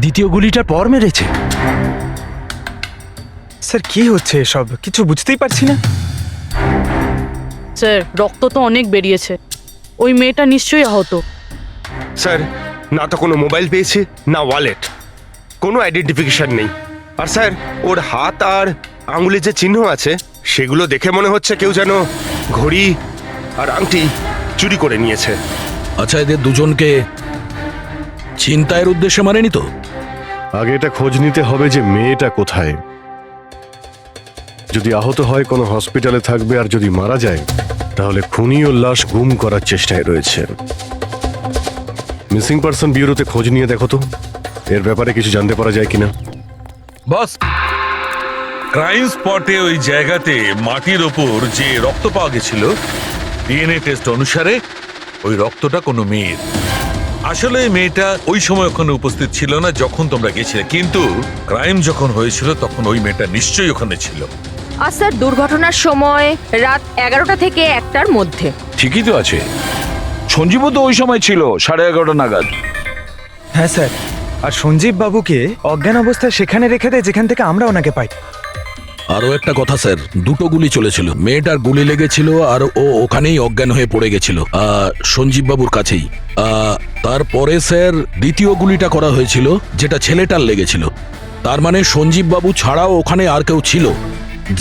দ্বিতীয় গুলিটার পর মেরেছে। স্যার কি হচ্ছে এসব? কিছু বুঝতেই পারছি না। স্যার, রক্ত তো অনেক বেরিয়েছে। ওই মেয়েটা নিশ্চয়ই আহত। স্যার, না তো কোনো মোবাইল পেয়েছে, না ওয়ালেট, কোনো আইডেন্টিফিকেশন নেই। আর স্যার, ওর হাত আর আঙুলে যে চিহ্ন আছে সেগুলো দেখে মনে হচ্ছে কেউ যেন ঘড়ি আর আংটি চুরি করে নিয়েছে। আচ্ছা, এদের দুজনকে চিন্তায়ের উদ্দেশ্যে মারেনি তো? আগে এটা খোঁজ নিতে হবে যে মেয়েটা কোথায়। যদি আহত হয় কোনো হসপিটালে থাকবে, আর যদি মারা যায় তাহলে খুনি ও লাশ গুম করার চেষ্টায় রয়েছে। মিসিং পারসন ব্যুরোতে খোঁজ নিয়ে দেখো তো এর ব্যাপারে কিছু জানতে পারা যায় কিনা। বস, ক্রাইম স্পটে ওই জায়গাতে মাটির ওপর যে রক্ত পাওয়া গেছিল, ডিএনএ টেস্ট অনুসারে ওই রক্তটা কোনো মেয়ের। আসলে এই মেয়েটা ওই সময় ওখানে উপস্থিত ছিল না যখন তোমরা গেছিলে, কিন্তু ক্রাইম যখন হয়েছিল তখন ওই মেয়েটা নিশ্চয়ই ওখানে ছিল। আর স্যার, দুর্ঘটনার সময় রাত 11টা থেকে 1টার মধ্যে। ঠিকই তো আছে। সঞ্জীবও তো ওই সময় ছিল 11:30 নাগাদ। হ্যাঁ স্যার, আর সঞ্জীব বাবুকে অজ্ঞান অবস্থায় সেখানে রেখে দেয় যেখান থেকে আমরা ওনাকে পাই। আরও একটা কথা স্যার, দুটো গুলি চলেছিল। মেয়েটার গুলি লেগেছিল আর ও ওখানেই অজ্ঞান হয়ে পড়ে গেছিল সঞ্জীব বাবুর কাছেই। তারপরে স্যার দ্বিতীয় গুলিটা করা হয়েছিল যেটা ছেলেটার লেগেছিল। তার মানে সঞ্জীব বাবু ছাড়াও ওখানে আর কেউ ছিল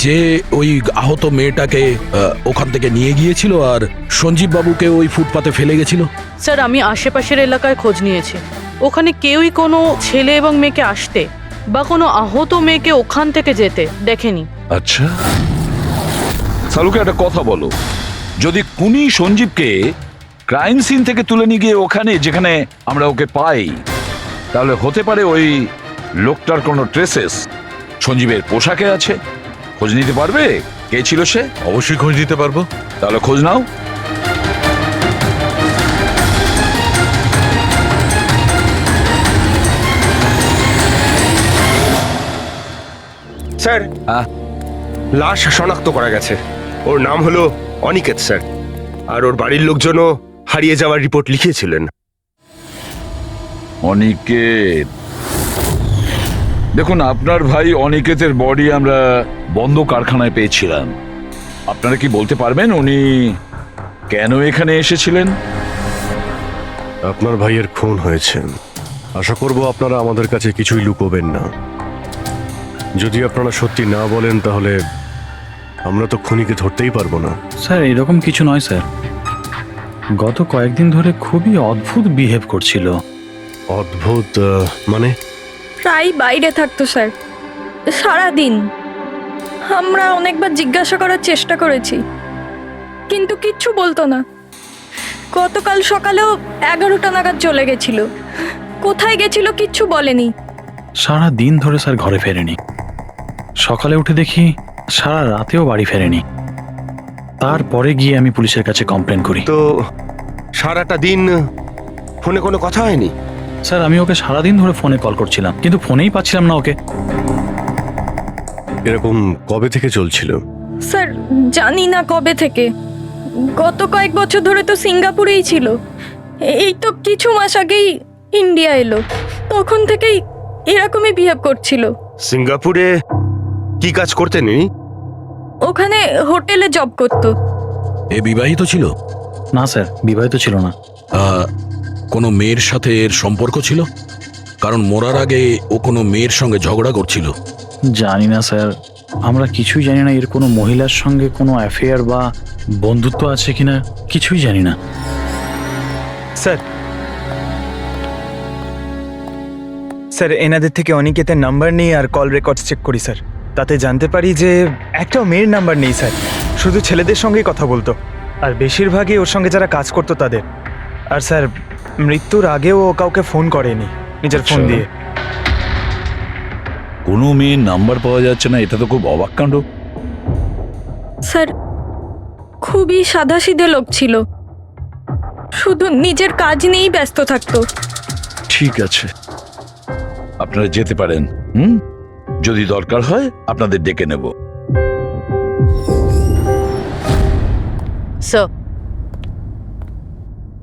যে ওই আহত মেয়েটাকে ওখান থেকে নিয়ে গিয়েছিল আর সঞ্জীব বাবুকে ওই ফুটপাতে ফেলে গেছিল। স্যার, আমি আশেপাশের এলাকায় খোঁজ নিয়েছি। ওখানে কেউই কোনো ছেলে এবং মেয়েকে আসতে বা কোনো আহত মেয়েকে ওখান থেকে যেতে দেখেনি। আচ্ছা, সালুকে একটা কথা বলো, যদি খুনি সঞ্জীবকে ক্রাইম সিন থেকে তুলে নিয়ে গিয়ে ওখানে যেখানে আমরা ওকে পাই, তাহলে হতে পারে ওই লোকটার কোনো ট্রেসেস সঞ্জীবের পোশাকে আছে। খোঁজ নিতে পারবে কে ছিল সে? অবশ্যই খোঁজ দিতে পারবো। তাহলে খোঁজ নাও। স্যার, লাশ শনাক্ত করা গেছে। ওর নাম হলো অনিকেত স্যার, আর ওর বাড়ির লোকজনও হারিয়ে যাওয়ার রিপোর্ট লিখিয়েছিলেন। অনিকেত, দেখুন আপনার ভাই অনিকেতের বডি আমরা বন্ধ কারখানায় পেয়েছিলাম। আপনারা কি বলতে পারবেন উনি কেন এখানে এসেছিলেন? আপনার ভাইয়ের খুন হয়েছে, আশা করব আপনারা আমাদের কাছে কিছুই লুকোবেন না। যদি আপনারা সত্যি না বলেন তাহলে আমরা তো খুনিকে ধরতেই পারবো না। স্যার, এরকম কিছু নয় স্যার। গত কয়েকদিন ধরে খুবই অদ্ভুত বিহেভ করছিল। অদ্ভুত মানে? প্রায় বাইরে থাকতো স্যার, সারাদিন। আমরা অনেকবার জিজ্ঞাসা করার চেষ্টা করেছি, কিন্তু কিচ্ছু বলতো না। গতকাল সকালেও 11টা নাগাদ চলে গেছিল। কোথায় গেছিল কিচ্ছু বলেনি। সারা দিন ধরে স্যার ঘরে ফেরেনি। সকালে উঠে দেখি সারা রাতেও বাড়ি ফেরেনি। তারপরে গিয়ে আমি পুলিশের কাছে কমপ্লেন করি। তো সারাটা দিন ফোনে কোনো কথা হয়নি? স্যার আমি ওকে সারাদিন ধরে ফোনে কল করছিলাম কিন্তু ফোনেই পাচ্ছিলাম না ওকে। এরকম কবে থেকে চলছিল? স্যার জানি না কবে থেকে, গত কয়েক বছর ধরে তো সিঙ্গাপুরেই ছিল, এই তো কিছু মাস আগেই ইন্ডিয়া এলো, তখন থেকেই এরকমই বিহেভ করছিল। সিঙ্গাপুরে কি কাজ করতেন ইনি? ওখানে হোটেলে জব করতো। এ বিবাহিত ছিল? না স্যার, বিবাহিত ছিল না। কোনো মেয়ের সাথে এর সম্পর্ক ছিল? কারণ মরার আগে ও কোনো মেয়ের সঙ্গে ঝগড়া করছিল। জানি না স্যার, আমরা কিছুই জানি না এর কোনো মহিলার সঙ্গে কোনো অ্যাফেয়ার বা বন্ধুত্ব আছে কিনা, কিছুই জানি না। স্যার স্যার এনাদের থেকে অনিকেতের নাম্বার নিয়ে আর কল রেকর্ডস চেক করি স্যার, তাতে জানতে পারি যে একটাও মেয়ের নাম্বার নেই স্যার, শুধু ছেলেদের সঙ্গেই কথা বলতো, আর বেশিরভাগই ওর সঙ্গে যারা কাজ করতো তাদের। আর স্যার মৃত্যুর আগেও ও কাউকে ফোন করেনি নিজের ফোন দিয়ে। কোনো মেয়ের নাম্বার পাওয়া যাচ্ছে না, এটা তো খুব অবাক কাণ্ড। স্যার খুবই সাদাসিধে লোক ছিল, শুধু নিজের কাজ নিয়েই ব্যস্ত থাকতো। ঠিক আছে, আপনারা যেতে পারেন। যদি দরকার হয় আপনাদের ডেকে নেব।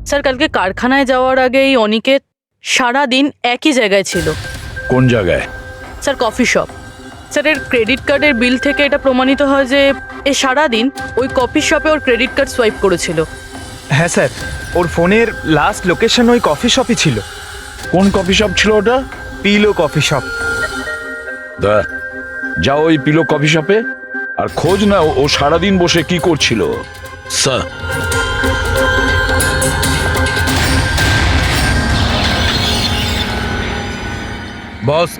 স্যার কালকে কারখানায় যাওয়ার আগেই অনিকেত সারা দিন একই জায়গায় ছিল। কোন জায়গায়? Sir coffee shop. স্যার এর ক্রেডিট কার্ডের বিল থেকে এটা প্রমাণিত হয় যে এ সারা দিন ওই কফি শপে ওর ক্রেডিট কার্ড সোয়াইপ করেছিল। হ্যাঁ স্যার, ওর ফোনের লাস্ট লোকেশন ওই কফি শপই ছিল। কোন কফি শপ ছিল ওটা? Pillow coffee shop. যাও ওই পিলো কফি শপে আর খোঁজ না ও সারাদিন বসে কি করছিল। স্যার বস,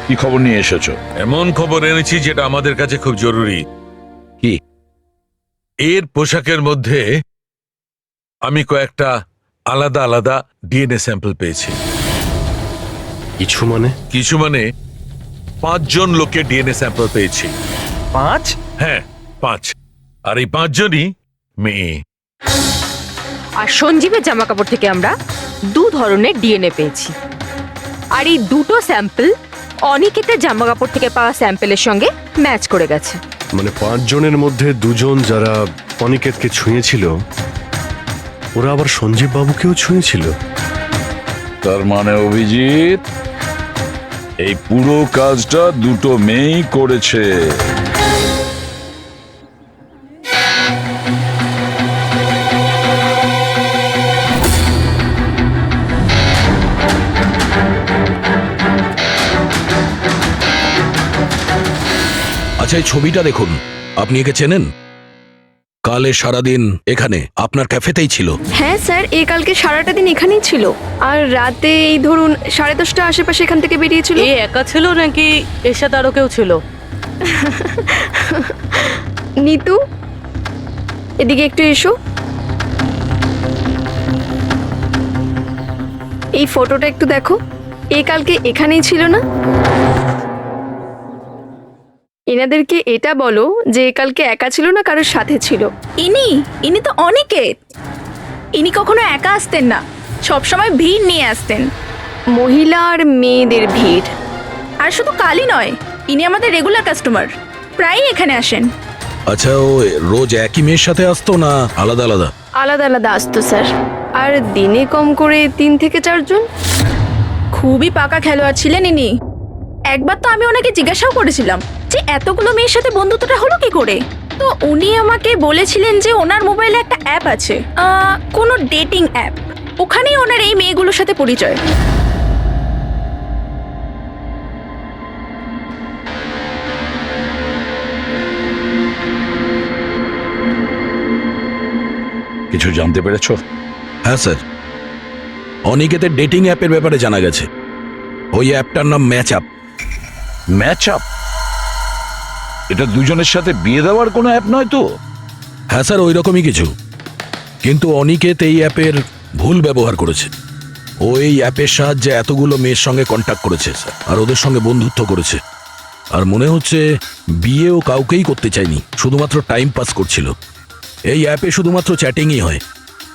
কি খবর নিয়ে এসেছো? এমন খবর এনেছি যেটা আমাদের কাছে খুব জরুরি। কি? এর পোশাকের মধ্যে আমি কয়েকটা আলাদা আলাদা ডিএনএ স্যাম্পল পেয়েছি। কিছু মানে 5 জন লোকের ডিএনএ স্যাম্পল পেয়েছি। 5? হ্যাঁ 5, আর এই 5 জনই মেয়ে। আর সঞ্জীবের জামা কাপড় থেকে আমরা 2 ধরনের ডিএনএ পেয়েছি, আর এই দুটো স্যাম্পল অনিকেতের জামা কাপড় থেকে পাওয়া স্যাম্পলের সঙ্গে ম্যাচ করে গেছে। মানে 5 জনের মধ্যে 2 জন যারা অনিকেতকে ছুঁয়েছিল, ওরা আবার সঞ্জীব বাবুকেও ছুঁয়েছিল। তার মানে অভিজিৎ, এই পুরো কাজটা দুটো মেয়েই করেছে। আচ্ছা এই ছবিটা দেখুন, আপনি একে চেনেন? কালে সারাদিন এখানে আপনার ক্যাফেতেই ছিল। হ্যাঁ স্যার, এ কালকে সারাটা দিন এখানেই ছিল, আর রাতে এই ধরুন 10:30 আশেপাশে এখান থেকে বেরিয়েছিল। এ একা ছিল নাকি এর সাথে আরো কেউ ছিল? নিতু, এদিকে একটু এসো। এই ফটোটা একটু দেখো, এ কালকে এখানেই ছিল না? এনাদেরকে এটা বলো যে কালকে একা ছিল না, কারোর সাথে ছিল। ইনি তো অনিকেত। ইনি কখনো একা আসতেন না, সবসময় ভিড় নিয়ে আসতেন, মহিলা আর মেয়েদের ভিড়। আর শুধু কালই নয়, ইনি আমাদের রেগুলার কাস্টমার, প্রায়ই এখানে আসেন। আচ্ছা ও রোজ একই মেয়ের সাথে আসতো না আলাদা আলাদা? আলাদা আলাদা আসতো স্যার, আর দিনে কম করে 3 থেকে 4 জন। খুবই পাকা খেলোয়াড় ছিলেন ইনি। একবার তো আমি ওনাকে জিজ্ঞাসাও করেছিলাম যে এতগুলো মেয়ের সাথে বন্ধুত্বটা হলো কি করে, তো উনি আমাকে বলেছিলেন যে ওনার মোবাইলে একটা অ্যাপ আছে, কোনো ডেটিং অ্যাপ, ওখানেই ওনার এই মেয়েগুলোর সাথে পরিচয়। কিছু জানতে পেরেছো? হ্যাঁ স্যার, অনিকেতের ডেটিং অ্যাপের ব্যাপারে জানা গেছে। ওই অ্যাপটার নাম ম্যাচ আপ। Match up? এটা দুজনের সাথে বিয়ে দেওয়ার কোনো অ্যাপ নয় তো? হ্যাঁ স্যার, ওই রকমই কিছু, কিন্তু অনিকেত এই অ্যাপের ভুল ব্যবহার করেছে। ও এই অ্যাপের সাহায্যে এতগুলো মেয়ের সঙ্গে কন্ট্যাক্ট করেছে স্যার, আর ওদের সঙ্গে বন্ধুত্ব করেছে। আর মনে হচ্ছে বিয়েও কাউকেই করতে চায়নি, শুধুমাত্র টাইম পাস করছিল। এই অ্যাপে শুধুমাত্র চ্যাটিংই হয়,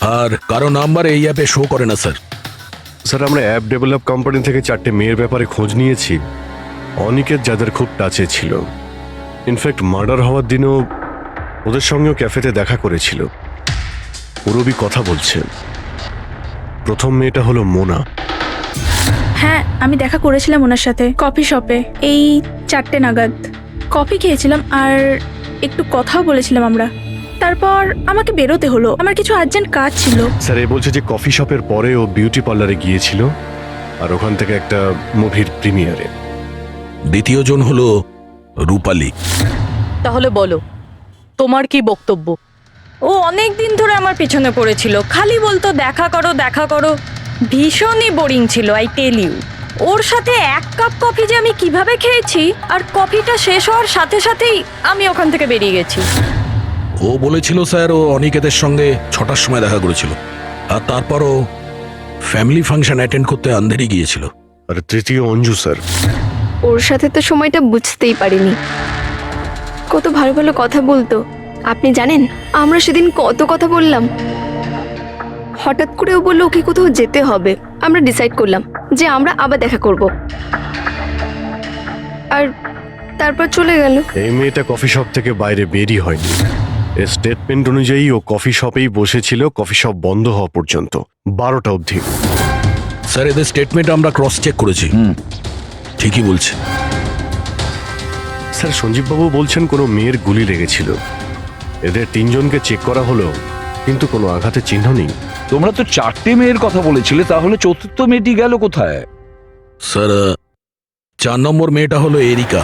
আর কারো নাম্বার এই অ্যাপে শো করে না স্যার। স্যার আমরা অ্যাপ ডেভেলপ কোম্পানি থেকে 4টে মেয়ের ব্যাপারে খোঁজ নিয়েছি, অনিকেত যাদের খুব টাচে ছিল। ইনফ্যাক্ট মার্ডার হওয়ার দিনও ওদের সঙ্গেও ক্যাফেতে দেখা করেছিল। পুরবি কথা বলছে। প্রথম মেয়েটা হলো মোনা। হ্যাঁ, আমি দেখা করেছিলাম ওনার সাথে কফি শপে এই 4টে নাগাদ। কফি খেয়েছিলাম আর একটু কথাও বলেছিলাম আমরা। তারপর আমাকে বেরোতে হলো, আমার কিছু আর্জেন্ট কাজ ছিল। স্যার এ বলছে যে কফি শপের পরে ও বিউটি পার্লারে গিয়েছিল আর ওখান থেকে একটা মুভির প্রিমিয়ারে। দ্বিতীয় জন হলো রূপালী। তাহলে বলো তোমার কি বক্তব্য? ও অনেক দিন ধরে আমার পিছনে পড়েছিল, খালি বলতো দেখা করো দেখা করো। ভীষণই বোরিং ছিল, আই টেল ইউ। ওর সাথে 1 কাপ কফি যে আমি কিভাবে খেয়েছি, আর কফিটা শেষ হওয়ার সাথে সাথেই আমি ওখান থেকে বেরিয়ে গেছি। ও বলেছিল স্যার ও অনিকেতের সঙ্গে 6টার সময় দেখা করেছিল, আর তারপরও ফ্যামিলি ফাংশন অ্যাটেন্ড করতে আন্ধেরি গিয়েছিল। আর তৃতীয় অঞ্জু স্যার। ওর সাথে তো সময়টা বুঝতেই পারিনি। কত ভালো ভালো কথা বলতো, আপনি জানেন আমরা সেদিন কত কথা বললাম। হঠাৎ করে ও বললো ওকে কোথাও যেতে হবে। আমরা ডিসাইড করলাম যে আমরা আবার দেখা করব, আর তারপর চলে গেল। এই মেয়েটা কফি শপ থেকে বাইরে বেরই হয়নি। এর স্টেটমেন্ট অনুযায়ী ও কফি শপেই বসেছিল কফি শপ বন্ধ হওয়া পর্যন্ত, 12টা অবধি। স্যার এদের স্টেটমেন্ট আমরা ক্রস চেক করেছি, ঠিকই বলছে। স্যার সঞ্জীববাবু বলছেন কোনো মেয়ের গুলি লেগেছিল। এদের 3 জনকে চেক করা হলো, কিন্তু কোনো আঘাতের চিহ্ন নেই। তোমরা তো 4টে মেয়ের কথা বলেছিলে, তাহলে চতুর্থ মেয়েটি গেল কোথায়? স্যার 4 নম্বর মেয়েটা হলো এরিকা।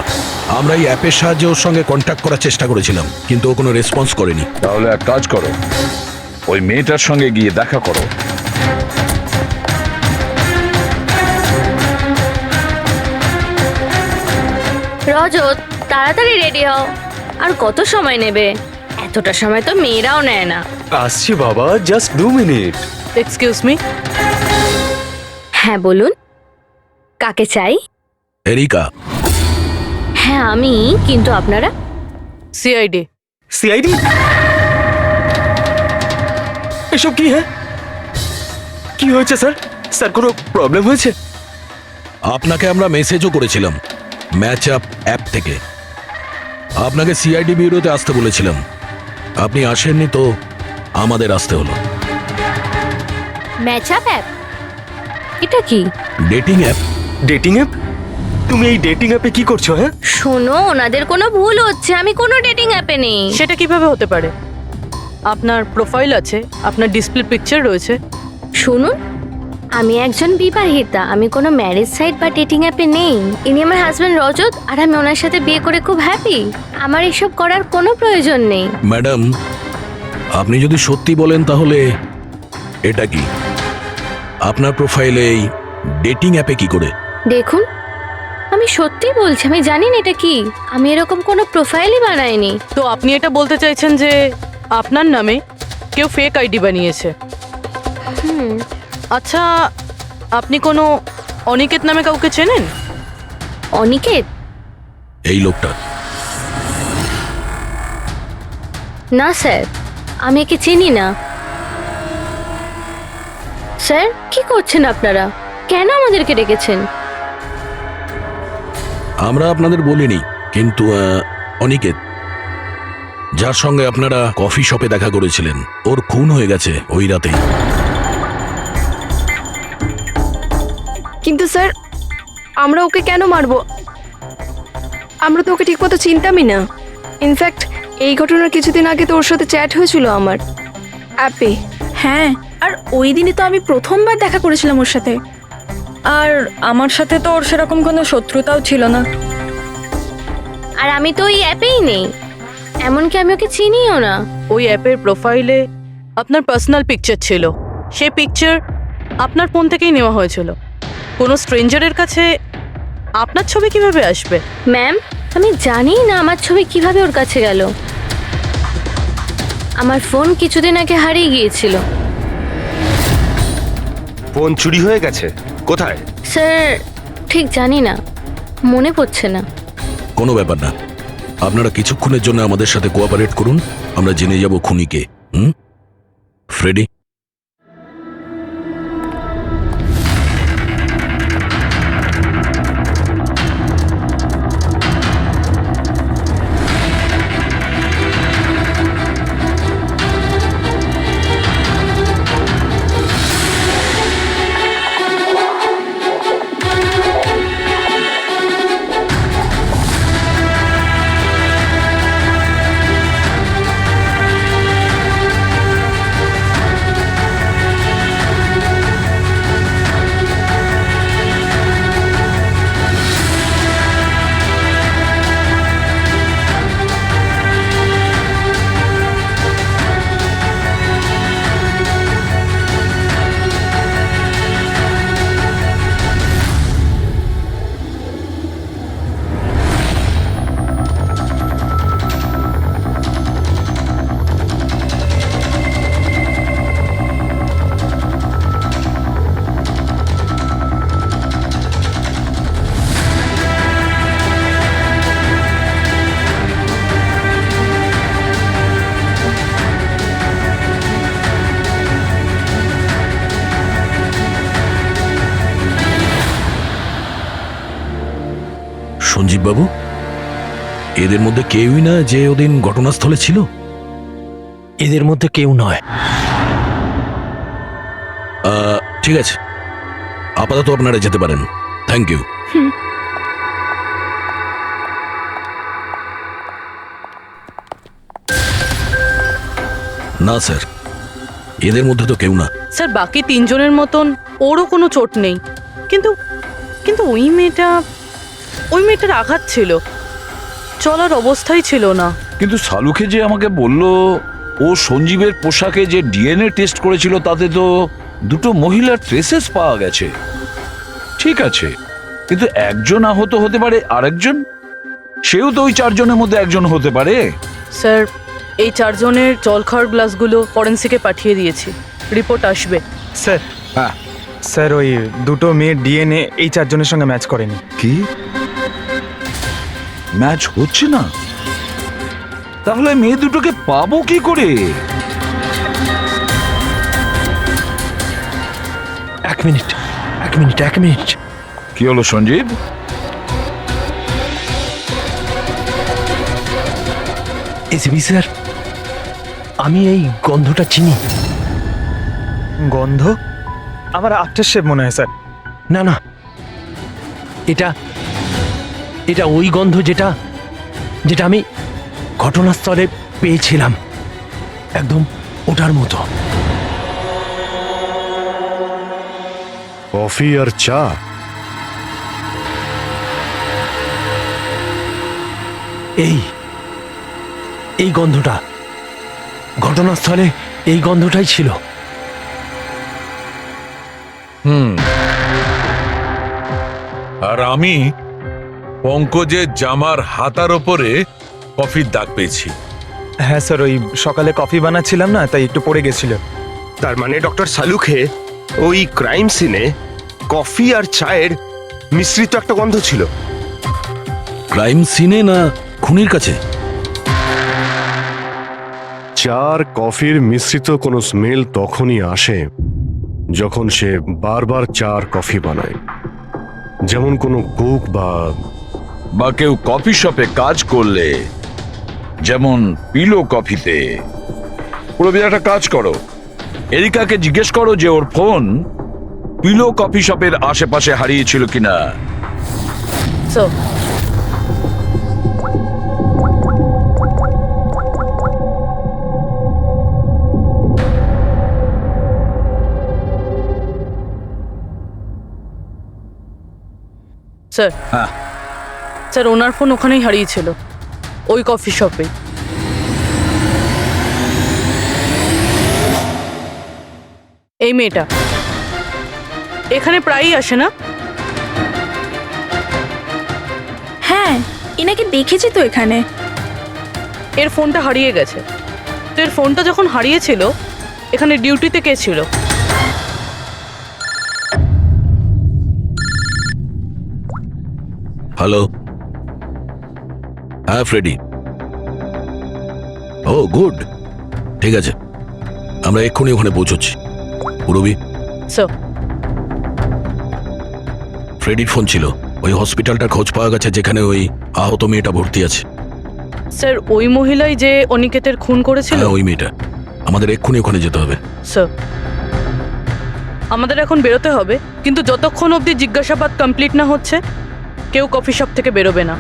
আমরা এই অ্যাপের সাহায্যে ওর সঙ্গে কন্ট্যাক্ট করার চেষ্টা করেছিলাম, কিন্তু ও কোনো রেসপন্স করেনি। তাহলে এক কাজ করো, ওই মেয়েটার সঙ্গে গিয়ে দেখা করো। রজত, তাড়াতাড়ি রেডি হও। আর কত সময় নেবে? এতটা সময় তো মেয়েরাও নেয় না। আসছি বাবা, জাস্ট 2 মিনিট। Excuse me. হ্যাঁ বলুন, কাকে চাই? এরিকা। হ্যাঁ আমি, কিন্তু আপনারা? সিআইডি। সিআইডি? এসব কি? হ্যাঁ কি হয়েছে স্যার? স্যার কোনো প্রবলেম হয়েছে? আপনাকে আমরা মেসেজও করেছিলাম ম্যাচ আপ অ্যাপ থেকে। আপনাকে সিআইডি ব্যুরোতে আসতে বলেছিলাম, আপনি আসেননি তো আমাদের আসতে হলো। Match up app? এটা কি? Dating app. Dating app? তুমি এই ডেটিং অ্যাপে কি করছো? হ্যাঁ শোনো, ওনাদের কোনো ভুল হচ্ছে, আমি কোনো ডেটিং অ্যাপে নেই। সেটা কিভাবে হতে পারে? আপনার প্রোফাইল আছে, আপনার ডিসপ্লে পিকচার রয়েছে। শুনুন, আমি একজন বিবাহিতা, আমি কোনো ম্যারেজ সাইট বা ডেটিং অ্যাপে নেই। ইনি আমার হাজবেন্ড রজত, আর আমি ওনার সাথে বিয়ে করে খুব হ্যাপি। আমার এসব করার কোনো প্রয়োজন নেই। ম্যাডাম, আপনি যদি সত্যি বলেন তাহলে এটা কি? আপনার প্রোফাইলে এই ডেটিং অ্যাপে কি করে? দেখুন, আমি সত্যি বলছি, আমি জানি না এটা কি। আমি এরকম কোনো প্রোফাইলই বানাইনি। তো আপনি এটা বলতে চাইছেন যে আপনার নামে কেউ ফেক আইডি বানিয়েছে? আচ্ছা, আপনি কোনো অনিকেত নামে কাউকে চেনেন? অনিকেত? এই লোকটা? না স্যার, আমি একে চিনি না। স্যার কি করছেন আপনারা? কেন আমাদেরকে ডেকেছেন? আমরা আপনাদের বলিনি, কিন্তু অনিকেত, যার সঙ্গে আপনারা কফি শপে দেখা করেছিলেন, ওর খুন হয়ে গেছে ওই রাতেই। কিন্তু স্যার, আমরা ওকে কেন মারবো? আমরা তো ওকে ঠিকমতো চিনতামই না। ইনফ্যাক্ট এই ঘটনার কিছুদিন আগে তো ওর সাথে চ্যাট হয়েছিল আমার অ্যাপে। হ্যাঁ, আর ওই দিনই তো আমি প্রথমবার দেখা করেছিলাম ওর সাথে। আর আমার সাথে তো ওর সেরকম কোনো শত্রুতাও ছিল না। আর আমি তো ওই অ্যাপেই নেই, এমনকি আমি ওকে চিনিও না। ওই অ্যাপের প্রোফাইলে আপনার পার্সোনাল পিকচার ছিল। সেই পিকচার আপনার ফোন থেকেই নেওয়া হয়েছিল। কোনো স্ট্রেঞ্জারের কাছে আপনার ছবি কিভাবে আসবে? ম্যাম, আমি জানি না আমার ছবি কিভাবে ওর কাছে গেল। আমার ফোন কিছুদিন আগে হারিয়ে গিয়েছিল। ফোন চুরি হয়ে গেছে? কোথায়? স্যার ঠিক জানি না, মনে পড়ছে না। কোনো ব্যাপার না, আপনারা কিছুক্ষণের জন্য আমাদের সাথে কোঅপারেট করুন, আমরা জেনে যাব খুনিকে। ফ্রেডি, সঞ্জীব বাবু, এদের মধ্যে কেউই না যে ওদিন ঘটনাস্থলে ছিল? এদের মধ্যে কেউ নয়। ঠিক আছে, আপাতত আপনারা যেতে পারেন। Thank you. না স্যার, এদের মধ্যে তো কেউ না। স্যার বাকি তিনজনের মতন ওরও কোনো চোট নেই, কিন্তু কিন্তু ওই মেয়েটার আঘাত ছিল, চলার অবস্থাই ছিল না। কিন্তু সালুকে যে আমাকে বলল ও সঞ্জীবের পোশাকে যে ডিএনএ টেস্ট করেছিল তাতে তো দুটো মহিলার ট্রেসেস পাওয়া গেছে। ঠিক আছে, কিন্তু একজন আহত হতে পারে, আরেকজন সেও তো ওই চারজনের মধ্যে একজন হতে পারে। স্যার এই চারজনের জল খাওয়ার গ্লাসগুলো ফরেন্সিকে পাঠিয়ে দিয়েছি, রিপোর্ট আসবে। স্যার, হ্যাঁ স্যার ওই দুটো মেয়ের ডিএনএ এই চারজনের সঙ্গে ম্যাচ করেনি। কি ম্যাচ হচ্ছে না? তাহলে মেয়ে দুটোকে পাবো কি করে? এক মিনিট। কি হলো সঞ্জীব? এসিপি স্যার, আমি এই গন্ধটা চিনি। গন্ধ? আমার আফটার শেভ মনে হয় স্যার। না না, এটা ওই গন্ধ যেটা আমি ঘটনাস্থলে পেয়েছিলাম, একদম ওটার মতো। কফি আর চা? এই গন্ধটা ঘটনাস্থলে, এই গন্ধটাই ছিল। আর আমি পঙ্কজের জামার হাতার ওপরে কফির দাগ পেয়েছি। হ্যাঁ স্যার, ওই সকালে কফি বানাচ্ছিলাম না, তাই একটু পড়ে গেছিল। তার মানে ডক্টর সালুখে ওই ক্রাইম সিনে কফি আর চায়ের মিশ্রিত একটা গন্ধ ছিল। ক্রাইম সিনে না খুনির কাছে? চা আর কফির মিশ্রিত কোনো স্মেল তখনই আসে যখন সে বারবার চা আর কফি বানায়, যেমন কোনো কুক বা কেউ কফি শপে কাজ করলে, যেমন পিলো কফিতে। পুরো একটা কাজ করো, এরিকাকে জিজ্ঞেস করো যে ওর ফোন পিলো কফি শপের আশেপাশে হারিয়েছিল কিনা। স্যার, হ্যাঁ স্যার ওনার ফোন ওখানেই হারিয়েছিল, ওই কফি শপে। এই মেয়েটা এখানে প্রায়ই আসে না? হ্যাঁ, এনাকে দেখেছি তো এখানে। এর ফোনটা হারিয়ে গেছে, তো এর ফোনটা যখন হারিয়েছিল এখানে ডিউটিতে কে ছিল? হ্যালো, হ্যাঁ ফ্রেডি। ও গুড, ঠিক আছে, আমরা এক্ষুনি ওখানে পৌঁছচ্ছি। পুরবি, স্যার ফ্রেডির ফোন ছিল, ওই হসপিটালটার খোঁজ পাওয়া গেছে যেখানে ওই আহত মেয়েটা ভর্তি আছে। স্যার ওই মহিলাই যে অনিকেতের খুন করেছিল? হ্যাঁ, ওই মেয়েটা। আমাদের এক্ষুনি ওখানে যেতে হবে। স্যার আমাদের এখন বেরোতে হবে, কিন্তু যতক্ষণ অবধি জিজ্ঞাসাবাদ কমপ্লিট না হচ্ছে কেউ কফি শপ থেকে বেরোবে না।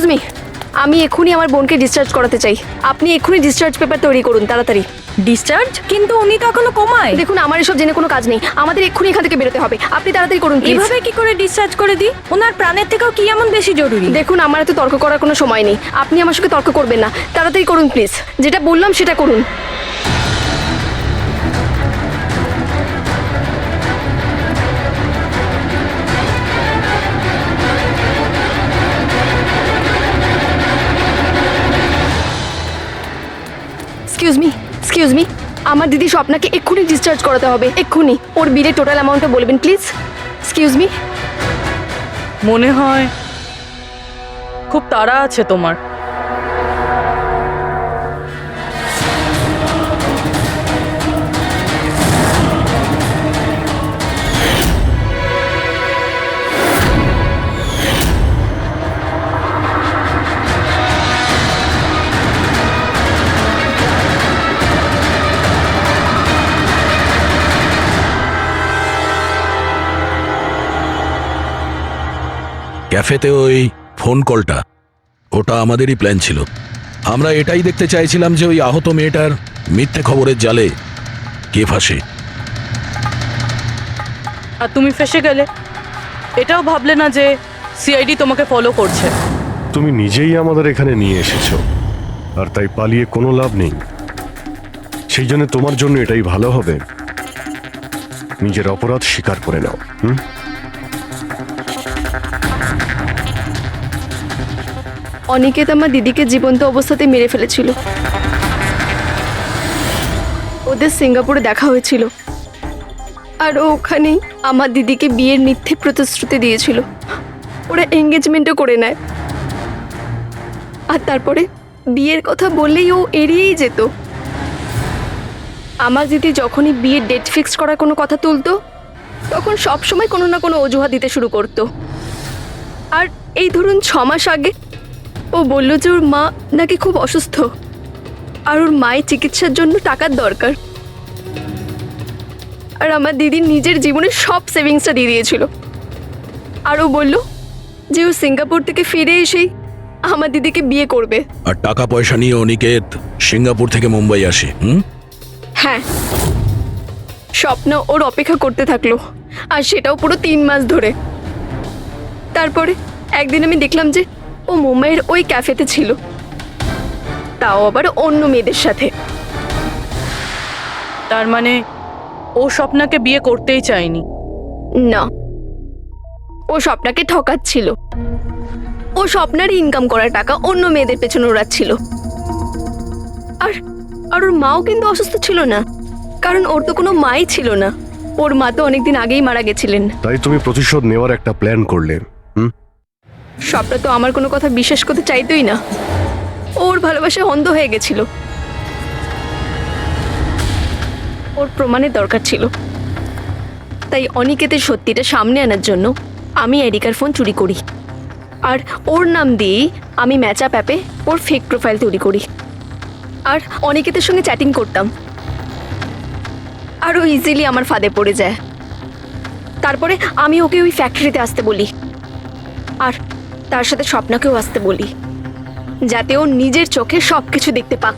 মি, আমি এক্ষুনি আমার বোনকে ডিসচার্জ করাতে চাই। আপনি এক্ষুনি ডিসচার্জ পেপার তৈরি করুন তাড়াতাড়ি। ডিসচার্জ? কিন্তু উনি তো এখনো কোমায়। দেখুন, আমার এসব জেনে কোনো কাজ নেই, আমাদের এক্ষুনি এখান থেকে বেরোতে হবে। আপনি তাড়াতাড়ি করুন। এভাবে কি করে ডিসচার্জ করে দিই? ওনার প্রাণের থেকেও কি এমন বেশি জরুরি? দেখুন, আমার এত তর্ক করার কোনো সময় নেই, আপনি আমার সঙ্গে তর্ক করবেন না। তাড়াতাড়ি করুন প্লিজ, যেটা বললাম সেটা করুন। এক্সকিউজ মি, আমার দিদি স্বপ্নাকে এক্ষুনি ডিসচার্জ করাতে হবে, এক্ষুনি। ওর বিলের টোটাল অ্যামাউন্টটা বলবেন প্লিজ। Excuse me. মনে হয় খুব তাড়া আছে তোমার। ক্যাফেতে ওই ফোন কলটা, ওটা আমাদেরই প্ল্যান ছিল। আমরা এটাই দেখতে চাইছিলাম যে ওই আহত মেয়েটার মিথ্যে খবরের জালে কে ফাঁসে। আর তুমি ফেসে গেলে। এটাও ভাবলে না যে সিআইডি তোমাকে ফলো করছে। তুমি নিজেই আমাদের এখানে নিয়ে এসেছো, আর তাই পালিয়ে কোনো লাভ নেই। সেই জন্য তোমার জন্য এটাই ভালো হবে, নিজের অপরাধ স্বীকার করে নাও। অনিকেত আমার দিদিকে জীবন্ত অবস্থাতে মেরে ফেলেছিল। ওদের সিঙ্গাপুরে দেখা হয়েছিল, আর ওখানেই আমার দিদিকে বিয়ের মিথ্যে প্রতিশ্রুতি দিয়েছিল। ওরা এঙ্গেজমেন্টও করে নেয়, আর তারপরে বিয়ের কথা বললেই ও এড়িয়েই যেত। আমার দিদি যখনই বিয়ের ডেট ফিক্স করার কোনো কথা তুলতো, তখন সবসময় কোনো না কোনো অজুহাত দিতে শুরু করতো। আর এই ধরুন 6 মাস আগে ও বলল যে ওর মা নাকি খুব অসুস্থ, আর ওর মায়ের চিকিৎসার জন্য টাকার দরকার। আর আমার দিদি নিজের জীবনের সব সেভিংসটা দিয়ে দিয়েছিল। আর ও বলল যে ও সিঙ্গাপুর থেকে ফিরে এসেই আমার দিদিকে বিয়ে করবে। আর টাকা পয়সা নিয়ে অনিকেত সিঙ্গাপুর থেকে মুম্বাই আসে। হ্যাঁ, স্বপ্ন ওর অপেক্ষা করতে থাকলো, আর সেটাও পুরো 3 মাস ধরে। তারপরে একদিন আমি দেখলাম যে ও মুম্বাইয়ের ওই ক্যাফেতে ছিল, তাও আবার অন্য মেয়েদের সাথে। তার মানে ও স্বপ্নাকে বিয়ে করতেই চায়নি? না, ও স্বপ্নাকে ঠকাচ্ছিল। ও স্বপ্নার ইনকাম করা টাকা অন্য মেয়েদের পেছনে ওড়াচ্ছিল। আর আর ওর মাও কিন্তু অসুস্থ ছিল না, কারণ ওর তো কোনো মাই ছিল না। ওর মা তো অনেকদিন আগেই মারা গেছিলেন। তাই তুমি প্রতিশোধ নেওয়ার একটা প্ল্যান করলে। স্বপ্না তো আমার কোনো কথা বিশ্বাস করতে চাইতোই না। ওর ভালোবাসা অন্ধ হয়ে গেছিল। ওর প্রমাণের দরকার ছিল, তাই অনিকেতের সত্যিটা সামনে আনার জন্য আমি এরিকার ফোন চুরি করি, আর ওর নাম দিয়েই আমি ম্যাচআপ অ্যাপে ওর ফেক প্রোফাইল তৈরি করি, আর অনিকেতের সঙ্গে চ্যাটিং করতাম। আর ও ইজিলি আমার ফাঁদে পড়ে যায়। তারপরে আমি ওকে ওই ফ্যাক্টরিতে আসতে বলি, আর তার সাথে স্বপ্নাকেও আসতে বলি, যাতে ও নিজের চোখে সবকিছু দেখতে পাক।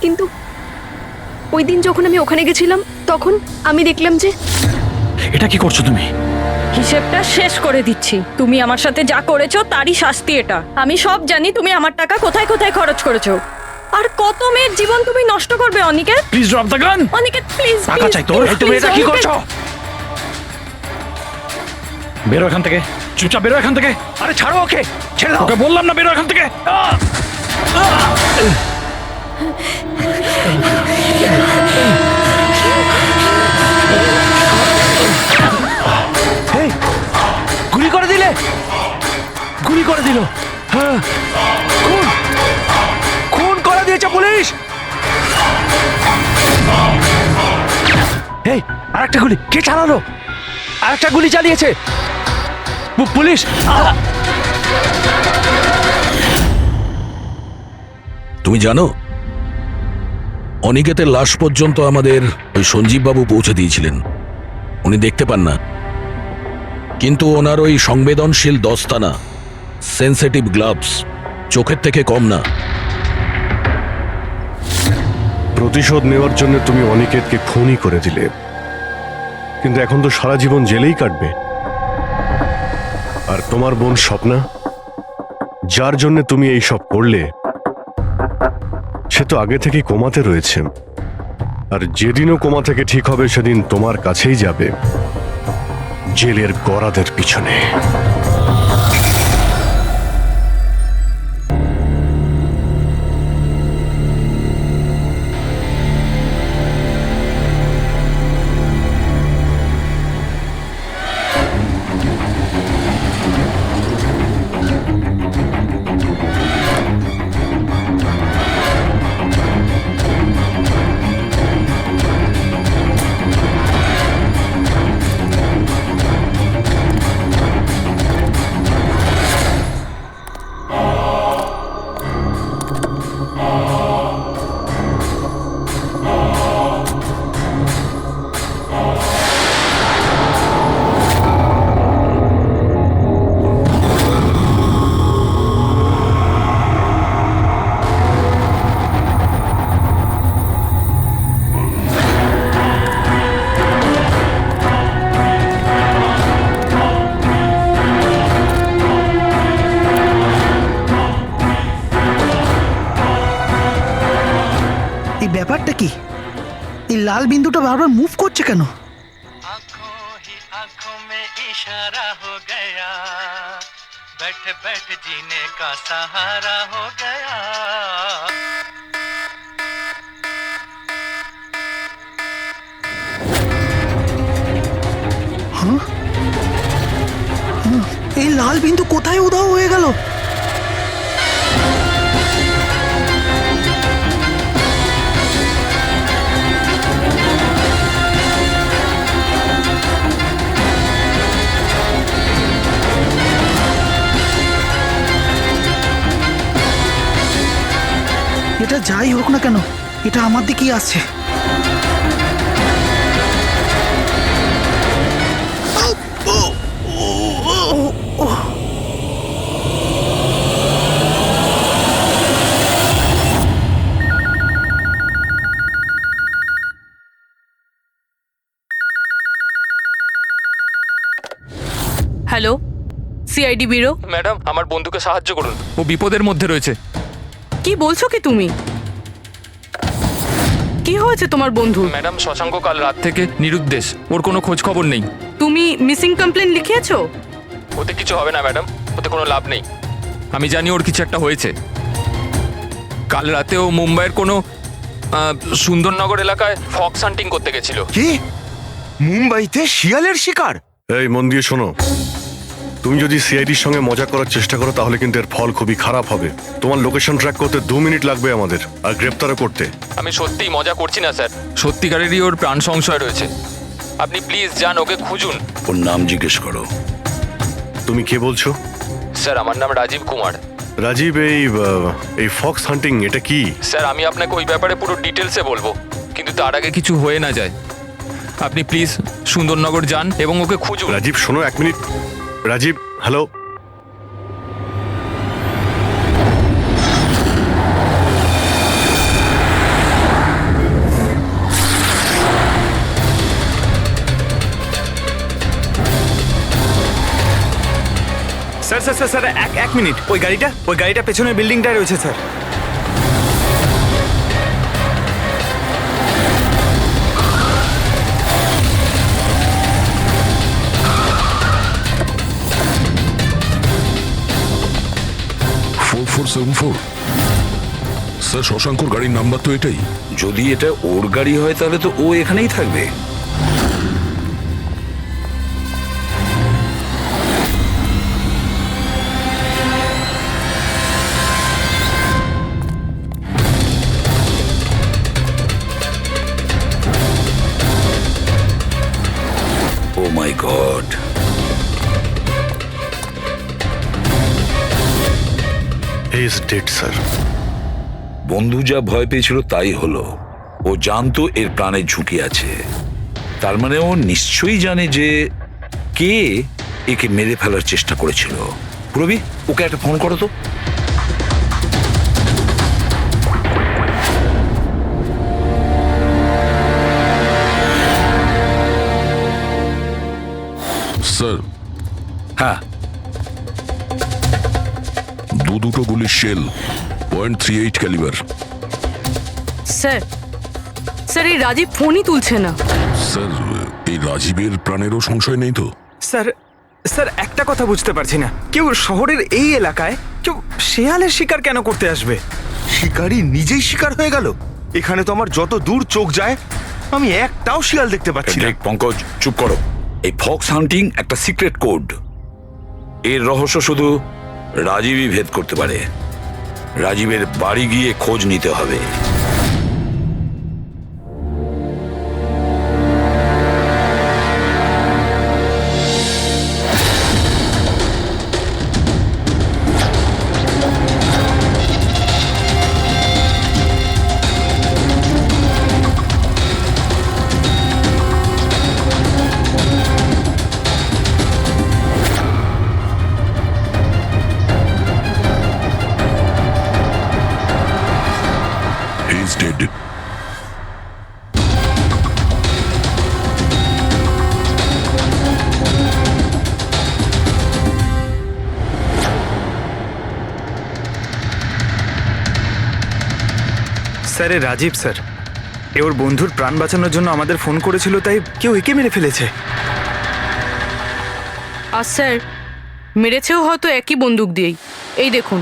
কিন্তু ওই দিন যখন আমি ওখানে গেছিলাম, তখন আমি দেখলাম যে... এটা কি করছো তুমি? হিসেবটা শেষ করে দিচ্ছি। তুমি আমার সাথে যা করেছো তারই শাস্তি এটা। আমি সব জানি তুমি আমার টাকা কোথায় কোথায় খরচ করেছো, আর কত মেয়ের জীবন তুমি নষ্ট করবে। Aniket, please drop the gun. Aniket please, টাকা চাই তোর? তুমি এটা কি করছো? বেরো এখান থেকে, চুপচাপ বেরো এখান থেকে। আরে ছাড়ো ওকে, ছেড়ে দাও। ওকে বললাম না বেরো এখান থেকে। গুলি করে দিলে, গুলি করে দিল। হ্যাঁ, খুন খুন করে দিয়েছে পুলিশ। এই আরেকটা গুলি কে চালালো? আরেকটা গুলি চালিয়েছে পুলিশ। তুমি জানো, অনিকেতের লাশ পর্যন্ত আমাদের ওই সঞ্জীব বাবু পৌঁছে দিয়েছিলেন। উনি দেখতে পান না, কিন্তু ওনার ওই সংবেদনশীল দস্তানা সেনসিটিভ গ্লাভস চোখের থেকে কম না। প্রতিশোধ নেওয়ার জন্য তুমি অনিকেতকে খুনই করে দিলে, কিন্তু এখন তো সারা জীবন জেলেই কাটবে। আর তোমার বোন স্বপ্না, যার জন্য তুমি এই সব করলে, সে তো আগে থেকেই কোমাতে রয়েছে। আর যেদিনও কোমা থেকে ঠিক হবে সেদিন তোমার কাছেই যাবে, জেলের গরাদের পিছনে। ব্যাপারটা কি? এই লাল বিন্দুটা বারবার মুভ করছে কেন? এই লাল বিন্দু কোথায় উধাও হয়ে গেল? এটা যাই হোক না কেন, এটা আমার দিকেই আসছে। Hello, CID bureau. ম্যাডাম, আমার বন্ধুকে সাহায্য করুন, ও বিপদের মধ্যে রয়েছে। কি বলছো কি তুমি? কি হয়েছে তোমার বন্ধু? ম্যাডাম, শশাঙ্ক কাল রাত থেকে নিরুদ্দেশ, ওর কোনো খোঁজ খবর নেই। তুমি মিসিং কমপ্লেন লিখিয়েছো? ওতে কিছু হবে না ম্যাডাম, ওতে কোনো লাভ নেই। আমি জানি ওর কিছু একটা হয়েছে। কাল রাতে ও মুম্বাইয়ের কোনো সুন্দরনগর এলাকায় ফক্স হান্টিং করতে গেছিল। কি? মুম্বাইতে শিয়ালের শিকার? এই মন দিয়ে শোনো, তুমি যদি সিআইডির সঙ্গে মজা করার চেষ্টা করো তাহলে কিন্তু এর ফল খুবই খারাপ হবে। তোমার লোকেশন ট্র্যাক করতে 2 মিনিট লাগবে আমাদের, আর গ্রেপ্তারও করতে। আমি সত্যিই মজা করছি না স্যার, সত্যিকারেরই ওর প্রাণ সংশয় রয়েছে। আপনি প্লিজ যান, ওকে খুঁজুন। ওর নাম জিজ্ঞেস করো। তুমি কে বলছো? স্যার, আমার নাম রাজীব কুমার। রাজীব, এই ফক্স হান্টিং এটা কি? স্যার, আমি আপনাকে ওই ব্যাপারে পুরো ডিটেলসে বলবো, কিন্তু তার আগে কিছু হয়ে না যায়। আপনি প্লিজ সুন্দরনগর যান এবং ওকে খুঁজুন। রাজীব শোনো, 1 minute. Rajeev, hello. Sir sir sir sir এক মিনিট। ওই গাড়িটা পেছনের বিল্ডিংটায় রয়েছে স্যার। স্যার, শশাঙ্কর গাড়ির নাম্বার তো এটাই। যদি এটা ওর গাড়ি হয় তাহলে তো ও এখানেই থাকবে। Oh my god, he is dead sir. বন্ধু যা ভয় পেয়েছিল তাই হলো। ও জানতো এর প্রাণে ঝুঁকি আছে, তার মানে ও নিশ্চয়ই জানে যে কে একে মেরে ফেলার চেষ্টা করেছিল। রবি, ওকে একটা ফোন করো তো। স্যার, হ্যাঁ, দুটো গুলির শেল .38 ক্যালিবার। স্যার স্যার এই রাজীব ফোনই তুলছে না। স্যার, এই রাজীবের প্রাণেরও সংশয় নেই তো? স্যার স্যার একটা কথা বুঝতে পারছি না, কেউ শহরের এই এলাকায় কেউ শেয়ালের শিকার কেন করতে আসবে? শিকারী নিজেই শিকার হয়ে গেল। এখানে তো আমার যত দূর চোখ যায় আমি একটাও শিয়াল দেখতে পাচ্ছি না। ঠিক, পঙ্কজ চুপ করো। এই ফক্স হান্টিং একটা সিক্রেট কোড। এর রহস্য শুধু রাজীবই ভেদ করতে পারে। রাজীবের বাড়ি গিয়ে খোঁজ নিতে হবে। He's dead. স্যার এ রাজীব স্যার, এ ওর বন্ধুর প্রাণ বাঁচানোর জন্য আমাদের ফোন করেছিল, তাই কেউ একে মেরে ফেলেছে। আর স্যার মেরেছেও হয়তো একই বন্দুক দিয়েই। এই দেখুন,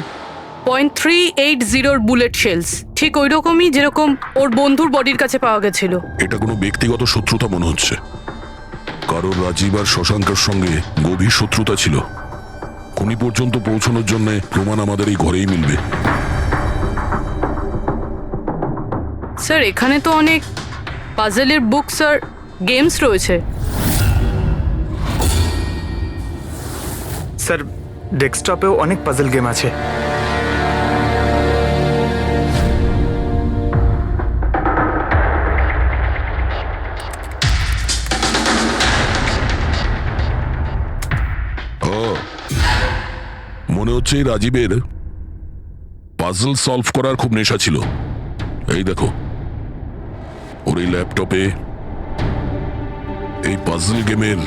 .380 বুলেট শেলস, ঠিক ওই রকমই যেরকম ওর বন্ধুর বডির কাছে পাওয়া গেছিল। এটা কোনো ব্যক্তিগত শত্রুতা মনে হচ্ছে। কারণ রাজীব আর শশাঙ্কের সঙ্গে গভীর শত্রুতা ছিল। খুনি পর্যন্ত পৌঁছানোর জন্য প্রমাণ আমাদের এই ঘরেই মিলবে। স্যার এখানে তো অনেক পাজেলের বুকস আর গেমস রয়েছে। স্যার ডেস্কটপেও অনেক পাজল গেম আছে। মনে হচ্ছে এই রাজীবের পাজল সলভ করার খুব নেশা ছিল। এই দেখো, ওর এই ল্যাপটপে এই পাজল গেমের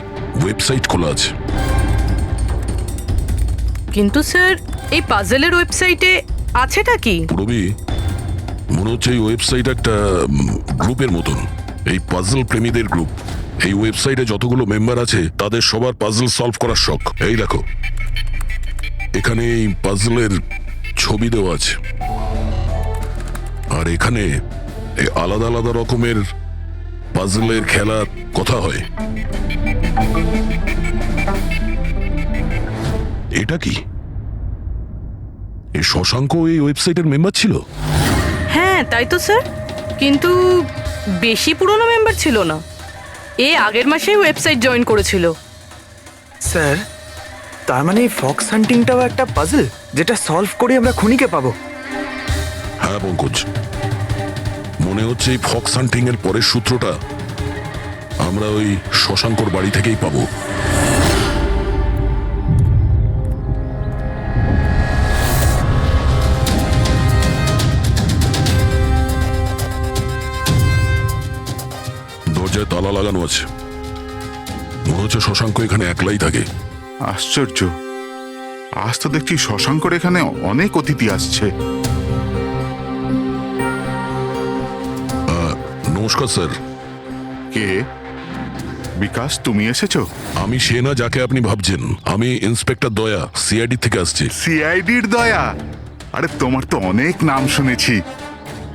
ওয়েবসাইট খোলা আছে। কিন্তু স্যার এই পাজেলের ওয়েবসাইটে আছেটা কি? রবি, মনে হচ্ছে এই ওয়েবসাইট একটা গ্রুপের মতন, এই পাজল প্রেমীদের গ্রুপ। এই ওয়েবসাইটে যতগুলো মেম্বার আছে তাদের সবার পাজল সলভ করার শখ। এই দেখো, এখানে এই পাজলের ছবি দেওয়া আছে, আর এখানে এই আলাদা আলাদা রকমের পাজলের খেলার কথা হয়। এটা কি? এই শশাঙ্ক এই ওয়েবসাইটের মেম্বার ছিল? হ্যাঁ তাই তো স্যার, কিন্তু বেশি পুরনো মেম্বার ছিল না। এ আগের মাসেই ওয়েবসাইট জয়েন করেছিল। স্যার তার মানে ফক্স হান্টিংটাও একটা পাজল, যেটা সলভ করে আমরা খুনিকে পাবো। হ্যাঁ পঙ্কজ, মনে হচ্ছে এই ফক্স হান্টিং এর পরের সূত্রটা আমরা ওই শশাঙ্কর বাড়ি থেকেই পাবো। দরজায় তালা লাগানো আছে। মনে হচ্ছে শশাঙ্ক এখানে একলাই থাকে। আশ্চর্য, আজ তো দেখছি শশাঙ্কর এখানে অনেক অতিথি আসছে। নমস্কার স্যার। কে? বিকাশ, তুমি এসেছো? আমি সে না যাকে আপনি ভাবছেন। আমি ইন্সপেক্টর দয়া, সিআইডি থেকে আসছি। সিআইডির দয়া? আরে তোমার তো অনেক নাম শুনেছি,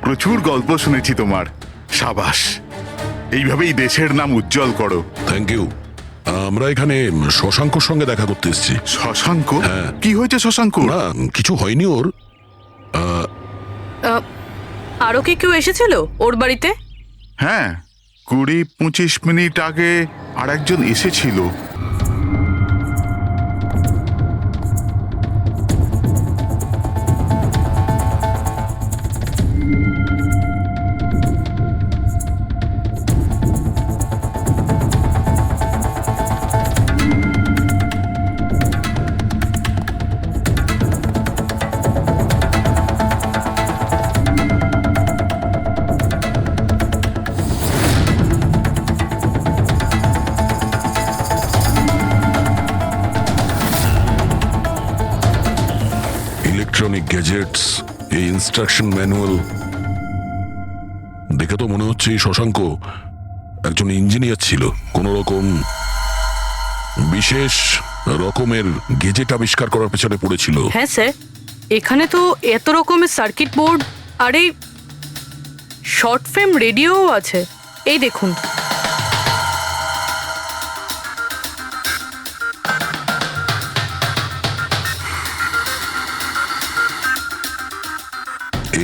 প্রচুর গল্প শুনেছি তোমার। সাবাস, এইভাবেই দেশের নাম উজ্জ্বল করো। Thank you. আমরা এখানে শশাঙ্কর সঙ্গে দেখা করতে এসেছি। শশাঙ্ক? হ্যাঁ। কি হয়েছে শশাঙ্ক? না, কিছু হয়নি ওর। আরো কি কেউ এসেছিল ওর বাড়িতে? হ্যাঁ, 20-25 মিনিট আগে আর একজন এসেছিল। ইলেকট্রনিক গ্যাজেটস, এই ইনস্ট্রাকশন ম্যানুয়াল দেখে তো মনে হচ্ছে এই শশাঙ্ক একজন ইঞ্জিনিয়ার ছিল, কোন রকম বিশেষ রকমের গেজেট আবিষ্কার করার পেছনে পড়েছিল। হ্যাঁ স্যার, এখানে তো এত রকমের সার্কিট বোর্ড আর এই শর্ট ফিল্ম রেডিও আছে, এই দেখুন।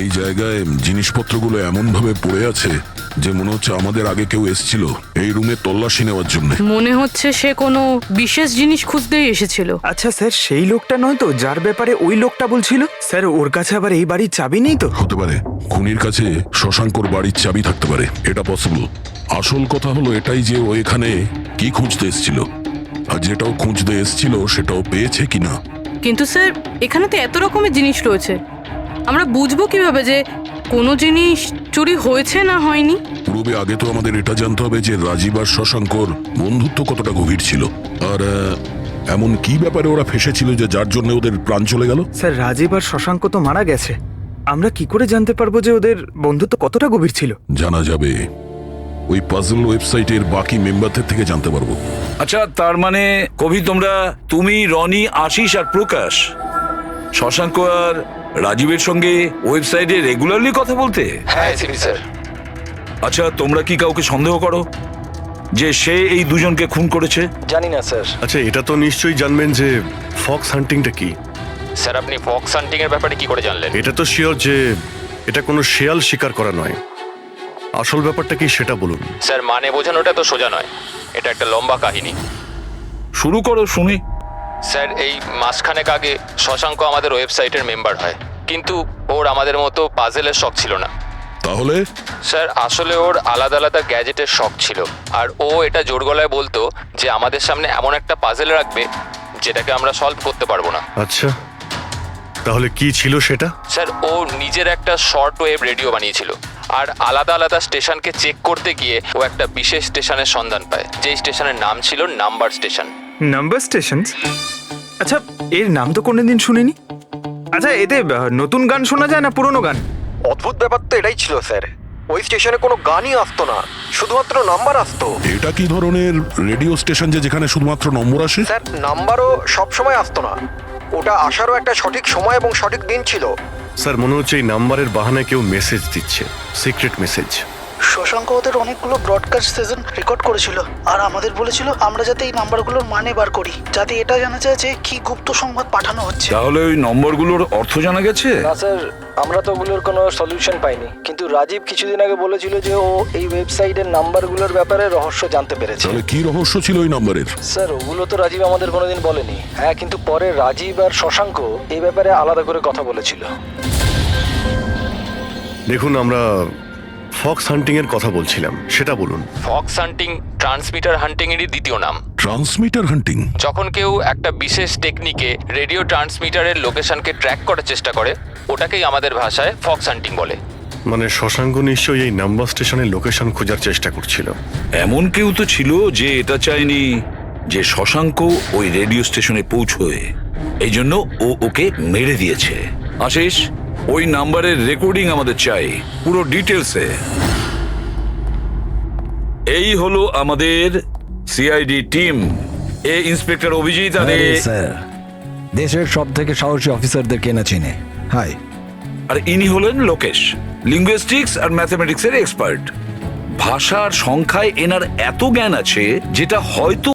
এই জায়গায় জিনিসপত্রগুলো এমন ভাবে পড়ে আছে যে মনে হচ্ছে আমাদের আগে কেউ এসেছিল এই রুমে তল্লাশি নেওয়ার জন্য। মনে হচ্ছে সে কোনো বিশেষ জিনিস খুঁজতেই এসেছিল। আচ্ছা স্যার, সেই লোকটা নয় তো যার ব্যাপারে ওই লোকটা বলছিল? স্যার ওর কাছে আবার এই বাড়ির চাবি নেই তো? হতে পারে খুনির কাছে শশাঙ্কর বাড়ির চাবি থাকতে পারে, এটা পসিবল। আসল কথা হলো এটাই যে ও এখানে কি খুঁজতে এসেছিল, আর যেটাও খুঁজতে এসেছিল সেটাও পেয়েছে কিনা। কিন্তু স্যার এখানে তো এত রকমের জিনিস রয়েছে, আমরা বুঝবো কিভাবে যে কোনো জিনিস চুরি হয়েছে না হয়নি? পূর্বে আগে তো আমাদের এটা জানতে হবে যে রাজীব আর শশাঙ্কর বন্ধুত্ব কতটা গভীর ছিল, আর এমন কি ব্যাপারে ওরা ফেসেছিল যে যার জন্য ওদের প্রাণ চলে গেল। স্যার রাজীব আর শশাঙ্ক তো মারা গেছে, আমরা কি করে জানতে পারবো যে ওদের বন্ধুত্ব কতটা গভীর ছিল? জানা যাবে ওই পাজল ওয়েবসাইটের বাকি মেম্বারদের থেকে জানতে পারবো। আচ্ছা, তার মানে কবি তুমি, রনি, আশিস আর প্রকাশ শশাঙ্ক আর রাজীবের সঙ্গে ওয়েবসাইটে রেগুলারলি কথা বলতে? হ্যাঁ স্যার। আচ্ছা, তোমরা কি কাউকে সন্দেহ করো যে সে এই দুজনকে খুন করেছে? জানি না স্যার। আচ্ছা, এটা তো নিশ্চয়ই জানবেন যে ফক্স হান্টিংটা কি। স্যার আপনি ফক্স হান্টিং এর ব্যাপারে কি করে জানলেন? এটা তো শিওর যে এটা কোনো শেয়াল শিকার করা নয়। আসল ব্যাপারটা কি সেটা বলুন। স্যার মানে বোঝানোটা তো সোজা নয়, এটা একটা লম্বা কাহিনী। শুরু করো শুনি। স্যার এই মাসখানেক আগে শশাঙ্ক আমাদের ওয়েবসাইটের মেম্বার হয়, কিন্তু ওর আমাদের মতো পাজেলের শখ ছিল না। তাহলে? স্যার আসলে ওর আলাদা আলাদা গ্যাজেটের শখ ছিল, আর ও এটা জোর গলায় বলতো যে আমাদের সামনে এমন একটা পাজেল রাখবে যেটাকে আমরা সলভ করতে পারবো না। আচ্ছা, তাহলে কি ছিল সেটা? স্যার ও নিজের একটা শর্ট ওয়েভ রেডিও বানিয়েছিল, আর আলাদা আলাদা স্টেশনকে চেক করতে গিয়ে ও একটা বিশেষ স্টেশনের সন্ধান পায়, যেই স্টেশনের নাম ছিল নাম্বার স্টেশন। Number station? আচ্ছা, এর নাম তো কোনোদিন শুনিনি। আচ্ছা, এতে নতুন গান শোনা যায় না পুরনো গান? অদ্ভুত ব্যাপার তো এটাই ছিল স্যার, ওই স্টেশনে কোনো গানই আসতো না, শুধুমাত্র নাম্বার আসতো। এটা কি ধরনের রেডিও স্টেশন যে যেখানে শুধুমাত্র নম্বর আসে? স্যার নাম্বারও সব সময় আসতো না, ওটা আসারও একটা সঠিক সময় এবং সঠিক দিন ছিল। স্যার মনে হচ্ছে এই নাম্বারের বাহানায় কেউ মেসেজ দিচ্ছে, সিক্রেট মেসেজ। শশাঙ্ক ওদের অনেকগুলো ব্রডকাস্ট সেশন রেকর্ড করেছিল, আর আমাদের বলেছিল আমরা যাতে এই নাম্বারগুলোর মানে বার করি, যাতে এটা জানা যায় যে কি গুপ্ত সংবাদ পাঠানো হচ্ছে। তাহলে ওই নম্বরগুলোর অর্থ জানা গেছে? না স্যার, আমরা তো ওগুলোর কোনো সলিউশন পাইনি, কিন্তু রাজীব কিছুদিন আগে বলেছিল যে ও এই ওয়েবসাইটের নাম্বারগুলোর ব্যাপারে রহস্য জানতে পেরেছে। তাহলে কি রহস্য ছিল ওই নাম্বারের? স্যার ওগুলো তো রাজীব আমাদের কোনোদিন বলেনি। হ্যাঁ, কিন্তু পরে রাজীব আর শশাঙ্ক এই ব্যাপারে আলাদা করে কথা বলেছিল। দেখুন, আমরা ফক্স হান্টিং এর কথা বলছিলাম, সেটা বলুন। ফক্স হান্টিং ট্রান্সমিটার হান্টিং এরই দ্বিতীয় নাম। ট্রান্সমিটার হান্টিং? যখন কেউ একটা বিশেষ টেকনিকে রেডিও ট্রান্সমিটারের লোকেশনকে ট্র্যাক করার চেষ্টা করে, ওটাকেই আমাদের ভাষায় ফক্স হান্টিং বলে। মানে শশাঙ্ক নিশ্চয়ই এই নাম্বার স্টেশনের লোকেশন খোঁজার চেষ্টা করছিল। এমন কেউ তো ছিল যে এটা চায়নি যে শশাঙ্ক ওই রেডিও স্টেশনে পৌঁছয়, এই জন্য ও ওকে মেরে দিয়েছে। আশিস, ওই নাম্বারের রেকর্ডিং আমাদের চাই, পুরো ডিটেলসে। এই হলো আমাদের সিআইডি টিম। এ ইন্সপেক্টর অভিজিৎ আর স্যার দেশের সব থেকে সাহসী অফিসারদের কেনা চিনে। হাই। আর ইনি হলেন লোকেশ, লিঙ্গুইস্টিক্স আর ম্যাথমেটিক্সের এক্সপার্ট। ভাষার সংখ্যায় এনার এত জ্ঞান আছে যেটা হয়তো